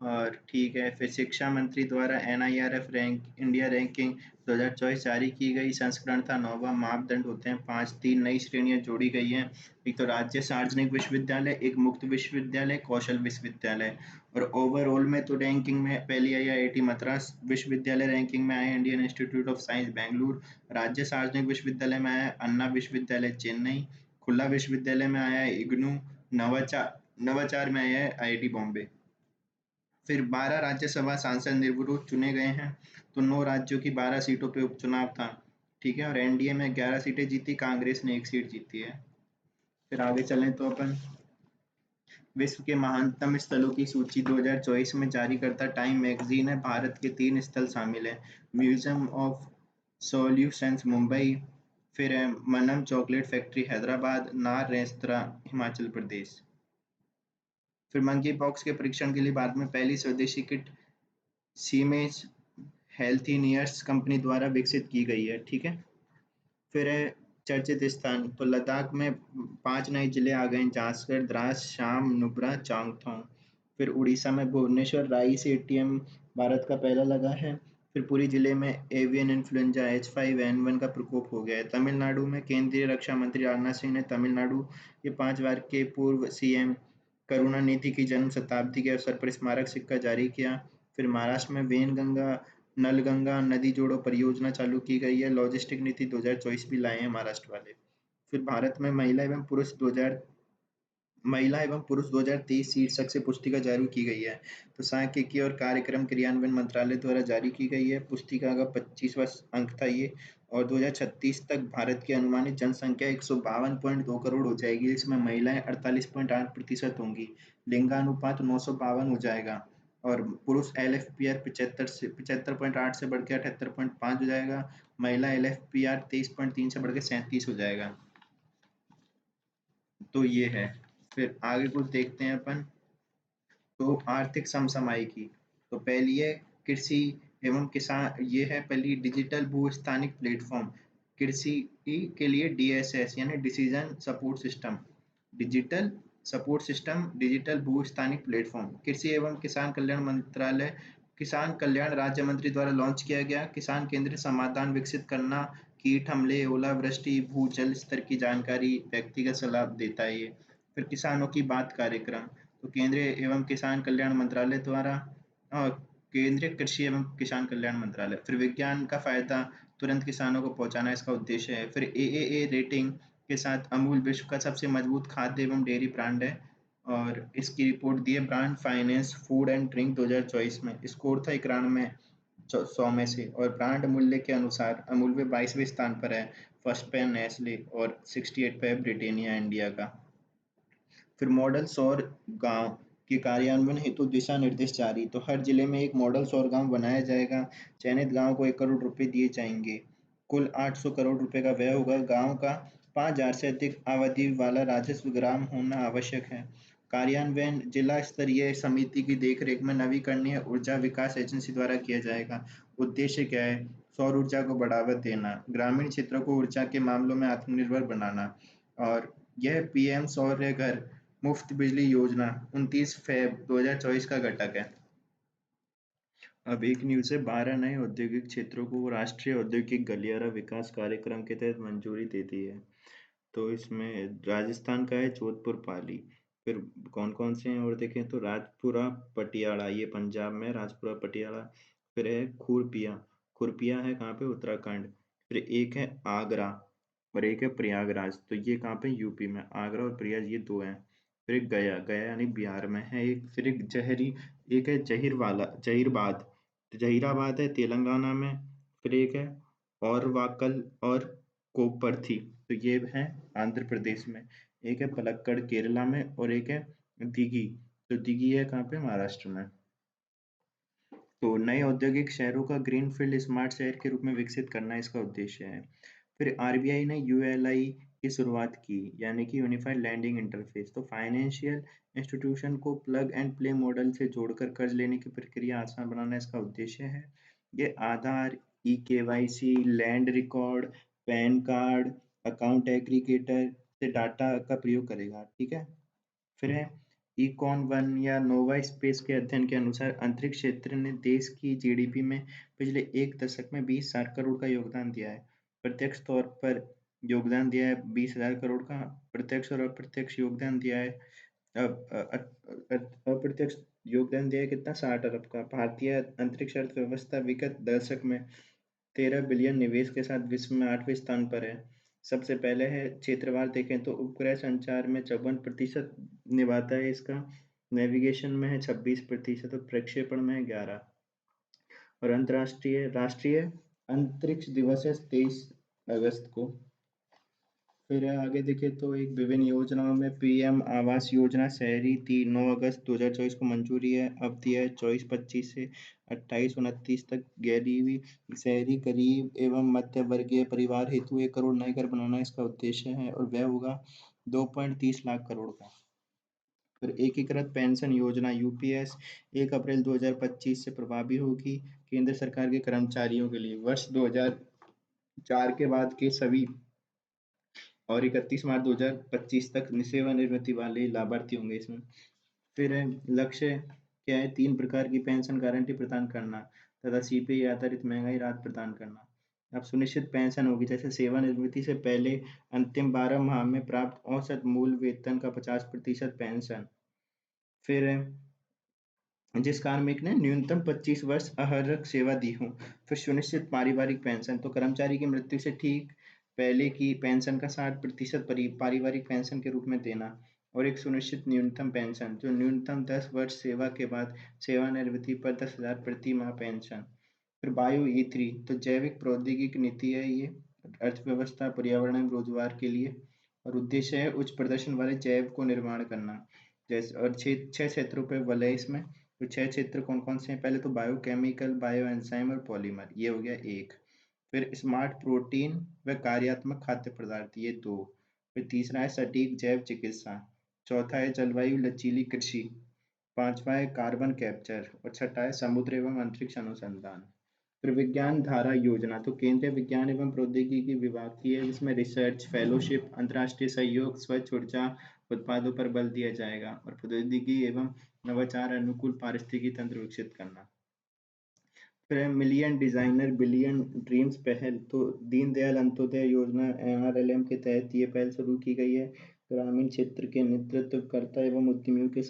और ठीक है, फिर शिक्षा मंत्री द्वारा NIRF रैंक इंडिया रैंकिंग 2024 जारी की गई। संस्करण था 9वां। मापदंड होते हैं 5। 3 नई श्रेणियां जोड़ी गई हैं। एक तो राज्य सार्वजनिक विश्वविद्यालय, एक मुक्त विश्वविद्यालय, कौशल विश्वविद्यालय। और ओवरऑल में तो रैंकिंग में पहली आई IIT मद्रास, विश्वविद्यालय रैंकिंग में आया Indian institute of science Bengaluru, राज्य सार्वजनिक विश्वविद्यालय में आया अन्ना विश्वविद्यालय चेन्नई, खुला विश्वविद्यालय में आया इग्नू, नवाचार नवाचार में आया है IIT बॉम्बे। फिर 12 राज्यसभा सांसद निर्विरोध चुने गए हैं। तो 9 राज्यों की 12 सीटों पे उपचुनाव था। ठीक है, और एनडीए में 11 सीटें जीती, कांग्रेस ने 1 सीट जीती है। फिर आगे चलें तो अपन विश्व के महानतम स्थलों की सूची 2024 में जारी करता टाइम मैगजीन है। भारत के 3 स्थल शामिल हैं। म्यूजियम ऑफ सॉल्यूशंस मुंबई, फिर है मनम चॉकलेट फैक्ट्री हैदराबाद, नार रेस्तरा हिमाचल प्रदेश। फिर मंकी पॉक्स के परीक्षण के लिए भारत में पहली स्वदेशी किट सीमेज हेल्थिनियर्स कंपनी द्वारा विकसित की गई है। ठीक है, फिर है चर्चित स्थान। तो लद्दाख में 5 नए जिले आ गए हैं, जांसगढ़, द्रास, शाम, नुब्रा, चांगथोंग। फिर उड़ीसा में भुवनेश्वर राई से ATM भारत का पहला लगा है। फिर पूरी जिले में एवियन इन्फ्लुएंजा H5N1 का प्रकोप हो गया है। तमिलनाडु में केंद्रीय रक्षा मंत्री राजनाथ सिंह ने तमिलनाडु के 5 बार के पूर्व CM करुणानिधि की जन्म शताब्दी के अवसर पर स्मारक सिक्का जारी किया। फिर महाराष्ट्र में वेनगंगा नलगंगा नदी जोड़ो परियोजना चालू की गई है। लॉजिस्टिक नीति 2024 भी लाए हैं महाराष्ट्र वाले। फिर भारत में महिला एवं पुरुष 2023 शीर्षक से पुस्तिका जारी की गई है। तो सांख्यिकी और कार्यक्रम क्रियान्वयन मंत्रालय द्वारा जारी की गई है। पुस्तिका का 25वां अंक था ये। और 2036 तक भारत की अनुमानित जनसंख्या 152.2 करोड़ हो जाएगी, इसमें महिलाएं 48.8% होंगी। लिंगानुपात 952 हो जाएगा। और पुरुष LFPR 75.8 से बढ़ के 78.5 हो जाएगा। महिला LFPR 23.3 से बढ़ के 37 हो जाएगा। तो ये है। फिर आगे कुछ देखते हैं अपन। तो आर्थिक समसामयिकी। तो पहली है कृषि एवं किसान, ये है पहली डिजिटल भूस्थानिक प्लेटफॉर्म कृषि के लिए DSS यानी decision support system, digital support system, digital भूस्थानिक प्लेटफॉर्म कृषि एवं किसान कल्याण मंत्रालय, किसान कल्याण राज्य मंत्री द्वारा लॉन्च किया गया। किसान केंद्रित समाधान विकसित करना, कीट हमले, ओलावृष्टि, भूजल स्तर की जानकारी, व्यक्तिगत सलाह देता है ये। फिर किसानों की बात कार्यक्रम। तो केंद्रीय एवं किसान कल्याण मंत्रालय द्वारा केंद्रीय कृषि एवं किसान कल्याण मंत्रालय। फिर विज्ञान का फायदा तुरंत किसानों को पहुंचाना इसका उद्देश्य है। फिर AAA रेटिंग के साथ अमूल विश्व का सबसे मजबूत खाद्य एवं डेयरी ब्रांड है। और इसकी रिपोर्ट दी है brand finance food and drink 2024 में। स्कोर था 91 100 में से। और ब्रांड मूल्य के अनुसार अमूल में 22वें स्थान पर है, फर्स्ट पे नेस्ले और 68 पे है ब्रिटानिया इंडिया का। फिर मॉडल सौर गांव के कार्यान्वयन हेतु दिशा निर्देश जारी। तो हर जिले में एक मॉडल सौर गांव बनाया जाएगा। चयनित गांव को 1 करोड़ रुपए दिए जाएंगे। कुल 800 करोड़ रुपए का व्यय होगा। गांव का 5,000 से अधिक आबादी वाला राजस्व ग्राम होना आवश्यक है। कार्यान्वयन जिला स्तरीय समिति की देखरेख में नवीकरणीय ऊर्जा विकास एजेंसी द्वारा किया जाएगा। उद्देश्य क्या है? सौर ऊर्जा को बढ़ावा देना, ग्रामीण क्षेत्रों को ऊर्जा के मामलों में आत्मनिर्भर बनाना। और यह PM सौर्य घर मुफ्त बिजली योजना 29 फ़रवरी 2024 का घटक है। अब एक न्यूज़ है, 12 नए औद्योगिक क्षेत्रों को राष्ट्रीय औद्योगिक गलियारा विकास कार्यक्रम के तहत मंजूरी दे दी है। तो इसमें राजस्थान का है जोधपुर पाली। फिर कौन कौन से हैं और देखें तो राजपुरा पटियाला, ये पंजाब में राजपुरा पटियाला। फिर है खुरपिया, खुरपिया है कहाँ पे? उत्तराखंड। फिर एक है आगरा और एक है प्रयागराज। तो ये कहाँ पे? यूपी में। आगरा और प्रयाग ये दो हैं। फिर एक गया, गया यानी बिहार में है एक। फिर एक जहरी, एक है जहीरबाद, जहीराबाद है तेलंगाना में। फिर एक है और वाकल और कोपर्थी, तो ये है आंध्र प्रदेश में। एक है पलक्कड़ केरला में और एक है दिघी, तो दिघी है कहाँ पे? महाराष्ट्र में। तो नए औद्योगिक शहरों का ग्रीनफील्ड स्मार्ट शहर के रूप में विकसित करना इसका उद्देश्य है। फिर RBI ने ULI की शुरुआत की, यानी कि यूनिफाइड लैंडिंग इंटरफेस। तो फाइनेंशियल इंस्टीट्यूशन को प्लग एंड प्ले मॉडल से जोड़कर कर्ज लेने की प्रक्रिया आसान बनाना इसका उद्देश्य है। ये आधार, eKYC, land record, pan card, account aggregator से डाटा का प्रयोग करेगा। ठीक है, फिर है इकॉन वन या नोवा स्पेस के अध्ययन के अनुसार अंतरिक्ष क्षेत्र ने देश की जीडीपी में पिछले एक दशक में 20,000 करोड़ का योगदान दिया है। प्रत्यक्ष तौर पर योगदान दिया है 20,000 करोड़ का, प्रत्यक्ष और अप्रत्यक्ष योगदान दिया है अप्रत्यक्ष योगदान दिया है कितना, 60 अरब का। भारतीय अंतरिक्ष अर्थव्यवस्था विगत दशक में 13 बिलियन निवेश के साथ विश्व में 8वें स्थान पर है। सबसे पहले है क्षेत्रवार देखें तो उपग्रह संचार में 54% निभाता है इसका, नेविगेशन में है 26% और प्रक्षेपण में है 11। और राष्ट्रीय अंतरिक्ष दिवस है 23 अगस्त को। फिर आगे देखें तो एक विभिन्न योजनाओं में पीएम आवास योजना शहरी 9 अगस्त 2024 को मंजूरी है। अवधि है 24-25 से 28-29 तक। गरीबी शहरी गरीब एवं मध्य वर्गीय परिवार हेतु 1 करोड़ नए घर बनाना इसका उद्देश्य है और व्यय होगा 2.30 लाख करोड़ का। फिर एकीकृत पेंशन योजना यूपीएस 1 अप्रैल 2025 से प्रभावी होगी केंद्र सरकार के कर्मचारियों के लिए। वर्ष 2004 के बाद के सभी और 31 मार्च 2025 तक सेवानिवृत्ति वाले लाभार्थी होंगे इसमें। फिर लक्ष्य क्या है, 3 प्रकार की पेंशन गारंटी प्रदान करना तथा सीपीआई आधारित महंगाई राहत प्रदान करना। अब सुनिश्चित पेंशन होगी, जैसे सेवानिवृत्ति से पहले अंतिम 12 माह में प्राप्त औसत मूल वेतन का 50% पेंशन। फिर जिस कार्मिक ने न्यूनतम 25 वर्ष अहर्रक सेवा दी हो। फिर सुनिश्चित पारिवारिक पेंशन, तो कर्मचारी की मृत्यु से ठीक पहले की पेंशन का 60% पारिवारिक पेंशन के रूप में देना। और एक सुनिश्चित न्यूनतम पेंशन, जो न्यूनतम 10 वर्ष सेवा के बाद सेवानिवृत्ति पर 10,000 प्रति माह पेंशन। फिर बायो ई3, तो जैविक प्रौद्योगिकी नीति है ये, अर्थव्यवस्था पर्यावरण एवं रोजगार के लिए। और उद्देश्य है उच्च प्रदर्शन वाले जैव को निर्माण करना। जैसे और छह क्षेत्रों पर वलय इसमें। तो 6 क्षेत्र कौन कौन से हैं, पहले तो बायोकेमिकल, बायो एंजाइम और पॉलीमर, ये हो गया एक। फिर स्मार्ट प्रोटीन व कार्यात्मक खाद्य पदार्थ, ये 2। फिर तीसरा है सटीक जैव चिकित्सा। चौथा है जलवायु लचीली कृषि। पांचवा है कार्बन कैप्चर और छठा है समुद्र एवं अंतरिक्ष अनुसंधान। फिर विज्ञान धारा योजना, तो केंद्रीय विज्ञान एवं प्रौद्योगिकी विभाग की है, जिसमें रिसर्च फेलोशिप, अंतर्राष्ट्रीय सहयोग, स्वच्छ ऊर्जा उत्पादों पर बल दिया जाएगा और प्रौद्योगिकी एवं नवाचार अनुकूल पारिस्थितिकी तंत्र विकसित करना। फिर मिलियन डिजाइनर बिलियन ड्रीम्स पहल, तो दीनदयाल अंत्योदय योजना एमआरएलएम के तहत ये पहल शुरू की गई है। ग्रामीण क्षेत्र के नेतृत्वकर्ता एवं उद्यमियों के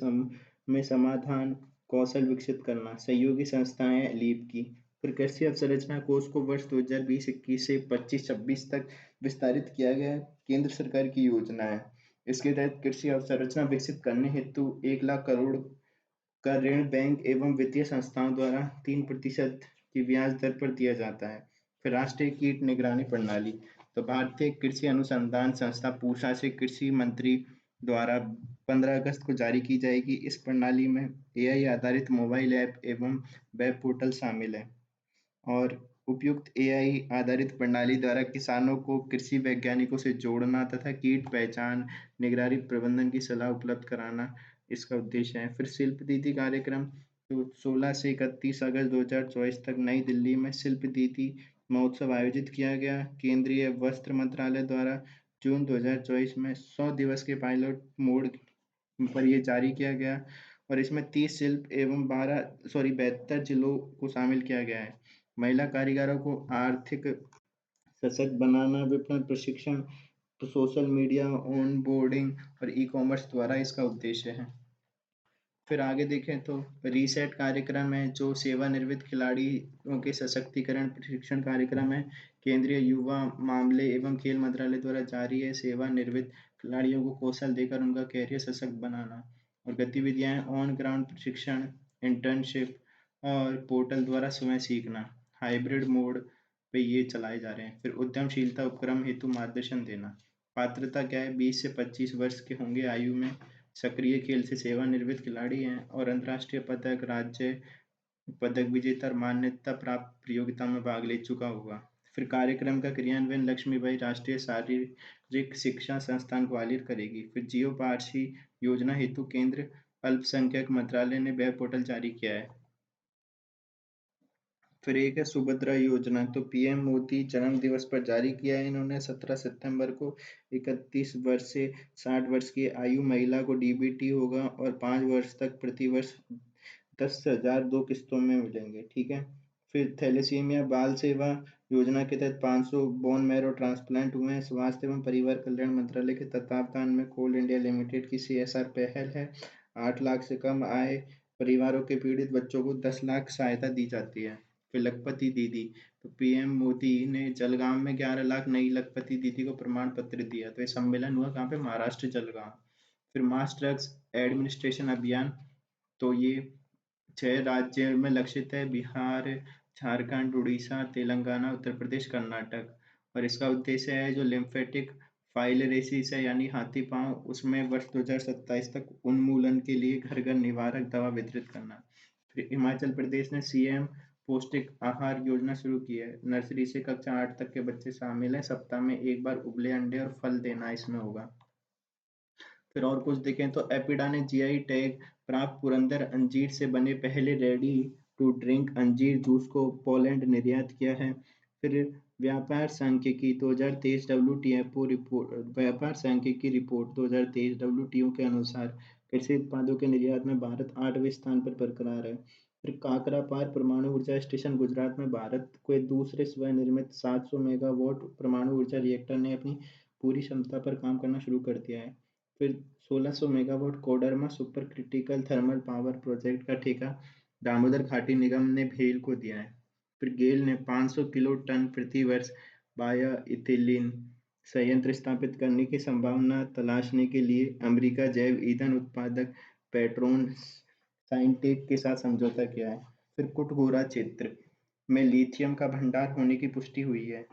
में समाधान कौशल विकसित करना। सहयोगी संस्थाएं लीप की। फिर कृषि अवसंरचना कोष को वर्ष 2020-21 से 25-26 तक विस्तारित किया गया है, केंद्र सरकार की योजना है। इसके तहत कृषि अवसंरचना विकसित करने हेतु 1 लाख करोड़ का ऋण बैंक एवं वित्तीय संस्थाओं द्वारा 3% की ब्याज दर पर दिया जाता है। फिर राष्ट्रीय कीट निगरानी प्रणाली, तो भारतीय कृषि अनुसंधान संस्था पूसा से कृषि मंत्री द्वारा 15 अगस्त को जारी की जाएगी। इस प्रणाली में एआई आधारित मोबाइल ऐप एवं वेब पोर्टल शामिल है और उपयुक्त एआई आधारित प्रणाली द्वारा किसानों को कृषि वैज्ञानिकों से जोड़ना तथा कीट पहचान, निगरानी प्रबंधन की सलाह उपलब्ध कराना इसका उद्देश्य है। फिर शिल्प दीदी कार्यक्रम, तो 16 से 31 अगस्त 2024 तक नई दिल्ली में शिल्प दीदी महोत्सव आयोजित किया गया। केंद्रीय वस्त्र मंत्रालय द्वारा जून 2024 में 100 दिवस के पायलट मोड पर यह जारी किया गया और इसमें 30 शिल्प एवं 72 जिलों को शामिल किया गया है। महिला कारीगरों को आर्थिक सशक्त बनाना, विपणन प्रशिक्षण, सोशल मीडिया ऑन बोर्डिंग और ई कॉमर्स द्वारा इसका उद्देश्य है। फिर आगे देखें तो रीसेट कार्यक्रम है, जो सेवानिवृत्त खिलाड़ियों के सशक्तिकरण प्रशिक्षण कार्यक्रम है। केंद्रीय युवा मामले एवं खेल मंत्रालय द्वारा जारी है। सेवानिवृत्त खिलाड़ियों को कौशल देकर उनका कैरियर सशक्त बनाना। और गतिविधियां ऑन ग्राउंड प्रशिक्षण, इंटर्नशिप और पोर्टल द्वारा स्वयं सीखना, हाइब्रिड मोड पे ये चलाए जा रहे हैं। फिर उद्यमशीलता उपक्रम हेतु मार्गदर्शन देना। पात्रता क्या है, 20 से 25 वर्ष के होंगे आयु में, सक्रिय खेल से सेवानिवृत्त खिलाड़ी हैं और अंतर्राष्ट्रीय पदक, राज्य पदक विजेता और मान्यता प्राप्त प्रतियोगिता में भाग ले चुका होगा। फिर कार्यक्रम का क्रियान्वयन लक्ष्मीबाई राष्ट्रीय शारीरिक शिक्षा संस्थान ग्वालियर करेगी। फिर जियो पारसी योजना हेतु केंद्र अल्पसंख्यक मंत्रालय ने वेब पोर्टल जारी किया है। फिर एक है सुभद्रा योजना, तो पीएम मोदी जन्म दिवस पर जारी किया है इन्होंने 17 सितंबर को। 31 वर्ष से 60 वर्ष की आयु महिला को डीबीटी होगा और 5 वर्ष तक प्रति वर्ष 10,000 दो किस्तों में मिलेंगे, ठीक है। फिर थैलेसीमिया बाल सेवा योजना के तहत 500 बोन मैरो ट्रांसप्लांट हुए हैं। स्वास्थ्य एवं परिवार कल्याण मंत्रालय के तत्वावधान में कोल इंडिया लिमिटेड की सीएसआर पहल है। 8 लाख से कम आय परिवारों के पीड़ित बच्चों को 10 लाख सहायता दी जाती है। फिर लखपति दीदी, तो पीएम मोदी ने जलगांव में 11 लाख नई लखपति दीदी को प्रमाण पत्र दिया। तो ये सम्मेलन हुआ कहाँ पे? महाराष्ट्र, जलगांव। फिर मास ड्रग्स एडमिनिस्ट्रेशन अभियान, तो ये 6 राज्य में लक्षित है: बिहार, झारखंड, उड़ीसा, तेलंगाना, उत्तर प्रदेश, कर्नाटक। और इसका उद्देश्य है जो लिम्फेटिक फाइलेरियोसिस है यानी हाथी पांव, उसमें वर्ष 2027 तक उन्मूलन के लिए घर घर निवारक दवा वितरित करना। फिर हिमाचल प्रदेश ने सीएम पौष्टिक आहार योजना शुरू की है। नर्सरी से कक्षा 8 तक के बच्चे शामिल हैं। सप्ताह में एक बार उबले अंडे और फल देना इसमें होगा। फिर और कुछ देखें तो एपिडा ने जीआई टैग प्राप्त पुरंदर अंजीर से बने पहले रेडी टू ड्रिंक अंजीर जूस को पोलैंड निर्यात किया है। फिर व्यापार सांख्यिकी 2023 डब्ल्यूटीओ रिपोर्ट, व्यापार सांख्यिकी रिपोर्ट 2023 डब्ल्यूटीओ के अनुसार कृषि उत्पादों के निर्यात में भारत 8वें स्थान पर बरकरार है। फिर काकरापार परमाणु ऊर्जा स्टेशन गुजरात में भारत के दूसरे स्वनिर्मित 700 मेगावाट परमाणु ऊर्जा रिएक्टर ने अपनी पूरी क्षमता पर काम करना शुरू कर दिया है। फिर 1600 megawatt Koderma super critical thermal power project का ठेका दामोदर घाटी निगम ने भेल को दिया है। फिर गेल ने 500 किलो टन प्रति वर्ष बायो इथिलीन संयंत्र स्थापित करने की संभावना तलाशने के लिए अमेरिका जैव ईंधन उत्पादक पेट्रोन साइंटेक के साथ समझौता किया है। फिर कुटगोरा क्षेत्र में लिथियम का भंडार होने की पुष्टि हुई है।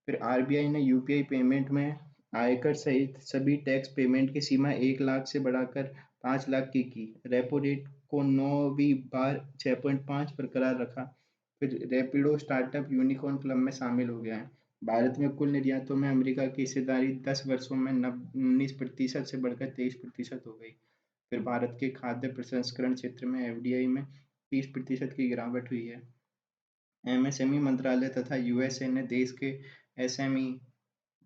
फिर आरबीआई ने यूपीआई पेमेंट में आयकर सहित सभी टैक्स पेमेंट की सीमा 1 लाख से बढ़ाकर 5 लाख की। रेपो रेट को 9वीं बार 6.5 बरकरार रखा। फिर रैपिडो स्टार्टअप यूनिकॉर्न क्लब में शामिल हो गया है। भारत में कुल निर्यातों में अमेरिका की हिस्सेदारी 10 वर्षों में 19% से बढ़कर 23% हो गई। फिर भारत के खाद्य प्रसंस्करण क्षेत्र में एफडीआई में 30% की गिरावट हुई है। एमएसएमई मंत्रालय तथा यूएसए ने देश के एसएमई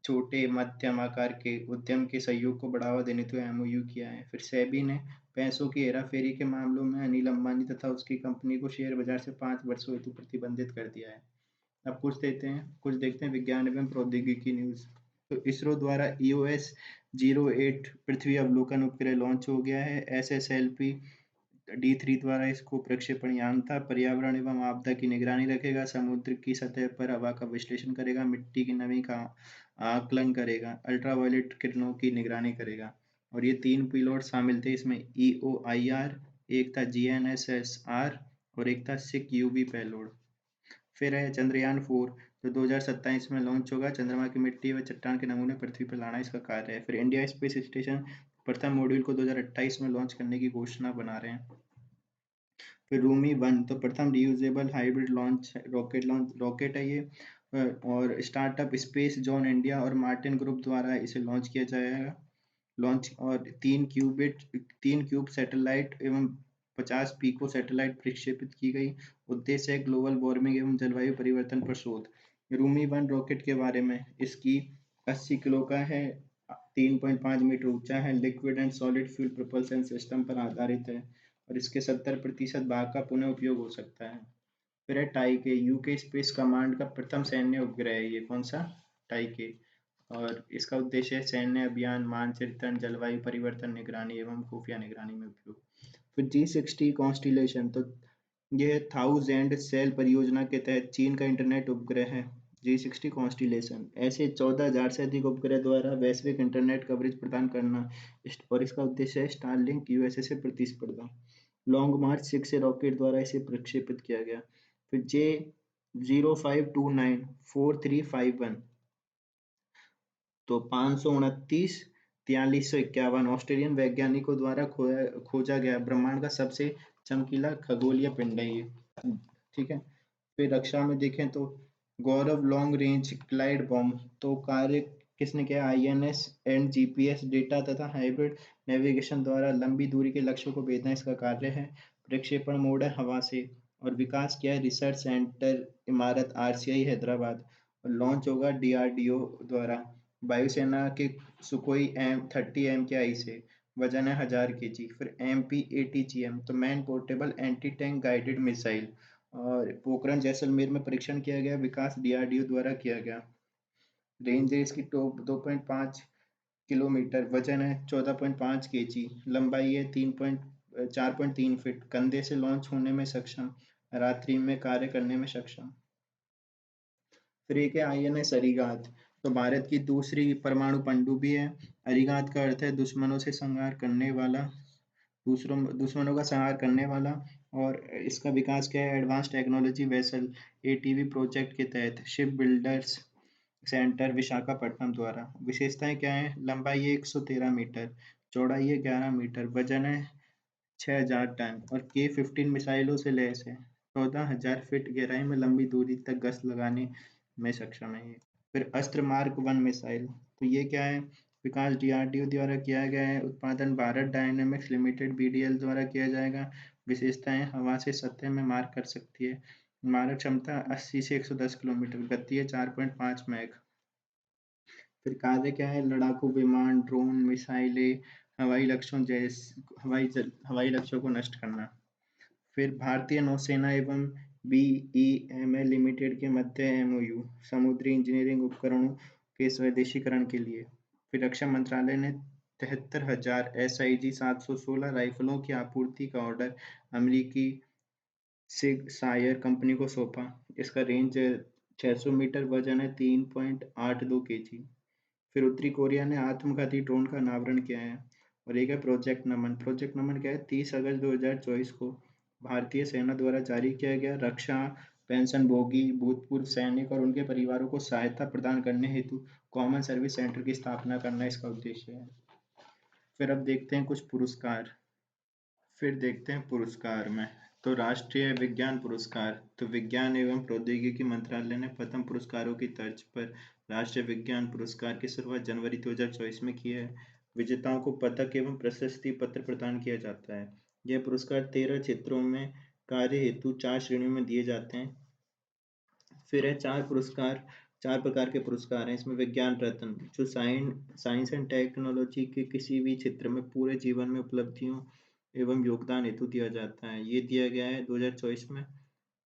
छोटे मध्यम आकार के उद्यम के सहयोग को बढ़ावा देने तो एमओयू किया है। फिर सेबी ने पैसों की हेराफेरी के मामलों में अनिल अंबानी तथा उसकी कंपनी को शेयर बाजार से 5 वर्षों हेतु प्रतिबंधित कर दिया है। अब कुछ देखते हैं विज्ञान एवं प्रौद्योगिकी न्यूज। तो इसरो द्वारा EOS-08 पृथ्वी अवलोकन उपग्रह लॉन्च हो गया है। SSLP D3 द्वारा इसको प्रक्षेपण यान था। पर्यावरण एवं आपदा की निगरानी रखेगा। समुद्र की सतह पर हवा का विश्लेषण करेगा। मिट्टी की नमी का आकलन करेगा। अल्ट्रावायलेट किरणों की निगरानी करेगा। और ये 3 पिलोट शामिल थे इसमें: EOIR, एक था GNSSR और एक था सिक यूवी पेलोड। फिर है चंद्रयान 4 जो 2027 में लॉन्च होगा। चंद्रमा की मिट्टी व चट्टान के नमूने पृथ्वी पर लाना इसका कार्य है। फिर इंडिया स्पेस स्टेशन प्रथम मॉड्यूल को 2028 में लॉन्च करने की घोषणा बना रहे हैं। फिर रूमी 1 तो प्रथम रियूजेबल हाइब्रिड रॉकेट है ये। और स्टार्टअप स्पेस जोन इंडिया और मार्टिन ग्रुप द्वारा इसे लॉन्च किया जाएगा। और 3 क्यूब सैटेलाइट एवं 50 पीको सैटेलाइट प्रक्षेपित की गई। उद्देश्य है ग्लोबल वार्मिंग एवं जलवायु परिवर्तन पर शोध। रूमी 1 रॉकेट के बारे में, इसकी 80 किलो का है, 3.5 मीटर ऊंचा है, liquid and solid fuel propulsion system पर आधारित है और इसके 70% भाग का पुनः उपयोग हो सकता है। फिर है टाइके, यूके स्पेस कमांड का प्रथम सैन्य उपग्रह है ये। कौन सा? टाइके। और इसका उद्देश्य है सैन्य अभियान, मानचित्रण, जलवायु परिवर्तन निगरानी एवं खुफिया निगरानी में उपयोग। फिर G60 कॉन्स्टिलेशन, तो यह 1000 सेल परियोजना के तहत चीन का इंटरनेट उपग्रह है। G60 कॉन्स्टिलेशन ऐसे 14,000 से अधिक उपग्रह द्वारा वैश्विक इंटरनेट कवरेज प्रदान करना और इसका उद्देश्य है स्टारलिंक यूएसए से प्रतिस्पर्धा। लॉन्ग मार्च 6 रॉकेट द्वारा इसे प्रक्षेपित किया गया। फिर J0529 4351 तो 529 4351 ऑस्ट्रेलियन वैज्ञानिकों द्वारा खोजा गया ब्रह्मांड का सबसे चमकीला खगोलीय पिंड है ये। ठीक है। फिर रक्षा में देखें तो गौरव लॉन्ग रेंज ग्लाइड बॉम्ब, तो कार्य किसने किया? INS एंड GPS डेटा तथा हाइब्रिड नेविगेशन द्वारा लंबी दूरी के लक्ष्यों को भेजना इसका कार्य है। प्रक्षेपण मोड है हवा से और विकास किया है रिसर्च सेंटर इमारत RCI हैदराबाद, और लॉन्च होगा DRDO द्वारा। वायुसेना के सुकोई M30 MKI से, वजन है 1000 kg। फिर MP-80GM तो man portable anti tank guided missile, और पोखरण जैसलमेर में परीक्षण किया गया, विकास DRDO द्वारा किया गया। रेंज है इसकी टॉप 2.5 किलोमीटर, वजन है 14.5 kg, लंबाई है 4.3 फीट, कंधे से लॉन्च होने में सक्षम, रात्रि में कार्य करने में सक्षम। फिर एक है INS अरिगात, तो भारत की दूसरी परमाणु पनडुब्बी है। अरिगात का अर्थ है दुश्मनों से संहार करने वाला, दुश्मनों का संहार करने वाला। और इसका विकास किया है advance technology vessel ATV project के तहत शिप बिल्डर्स सेंटर विशाखापट्टनम द्वारा। विशेषताएं क्या है? लंबाई है 113 मीटर, चौड़ाई है 11 मीटर, वजन है 6000 टन, और K-15 मिसाइलों से लैस है। 14,000 फीट गहराई में लंबी दूरी तक गश्त लगाने में सक्षम है ये। फिर अस्त्र मार्क 1 मिसाइल, तो ये क्या है? विकास DRDO द्वारा किया गया है, उत्पादन भारत डायनेमिक्स लिमिटेड BDL द्वारा किया जाएगा। विशेषताएं हवा से सतह में मार कर सकती है, मारक क्षमता 80 से 110 किलोमीटर, गति है 4.5 मैक। फिर कार्य क्या है? लड़ाकू विमान, ड्रोन, मिसाइलें, हवाई लक्ष्यों को नष्ट करना। फिर भारतीय नौसेना एवं BEML लिमिटेड के मध्य MOU, समुद्री इंजीनियरिंग उपकरणों के स्वदेशीकरण के लिए। फिर रक्षा मंत्रालय ने 73,000 SIG 716 राइफलों की आपूर्ति का ऑर्डर अमेरिकी सिग सायर कंपनी को सौंपा। इसका रेंज 600 मीटर, वजन है 3.82 kg। फिर उत्तरी कोरिया ने आत्मघाती ड्रोन का अनावरण किया है। और एक है प्रोजेक्ट नमन। प्रोजेक्ट नमन क्या है? 30 अगस्त 2024 को भारतीय सेना द्वारा जारी किया गया रक्षा पेंशनभोगी भूतपूर्व सैनिक और उनके परिवारों को सहायता प्रदान करने हेतु कॉमन सर्विस सेंटर की स्थापना करना इसका उद्देश्य है। फिर अब देखते हैं कुछ पुरस्कार। फिर देखते हैं पुरस्कार में, तो राष्ट्रीय विज्ञान पुरस्कार, तो विज्ञान एवं प्रौद्योगिकी मंत्रालय ने प्रथम पुरस्कारों की तर्ज पर राष्ट्रीय विज्ञान पुरस्कार की शुरुआत जनवरी 2024 में की है। विजेताओं को पदक एवं प्रशस्ति पत्र प्रदान किया जाता है। यह पुरस्कार 13 क्षेत्रों में कार्य हेतु 4 श्रेणियों में दिए जाते हैं। फिर है 4 प्रकार के पुरस्कार हैं इसमें। विज्ञान रत्न, जो साइंस एंड टेक्नोलॉजी के किसी भी क्षेत्र में पूरे जीवन में उपलब्धियों एवं योगदान हेतु दिया जाता है। ये दिया गया है 2024 में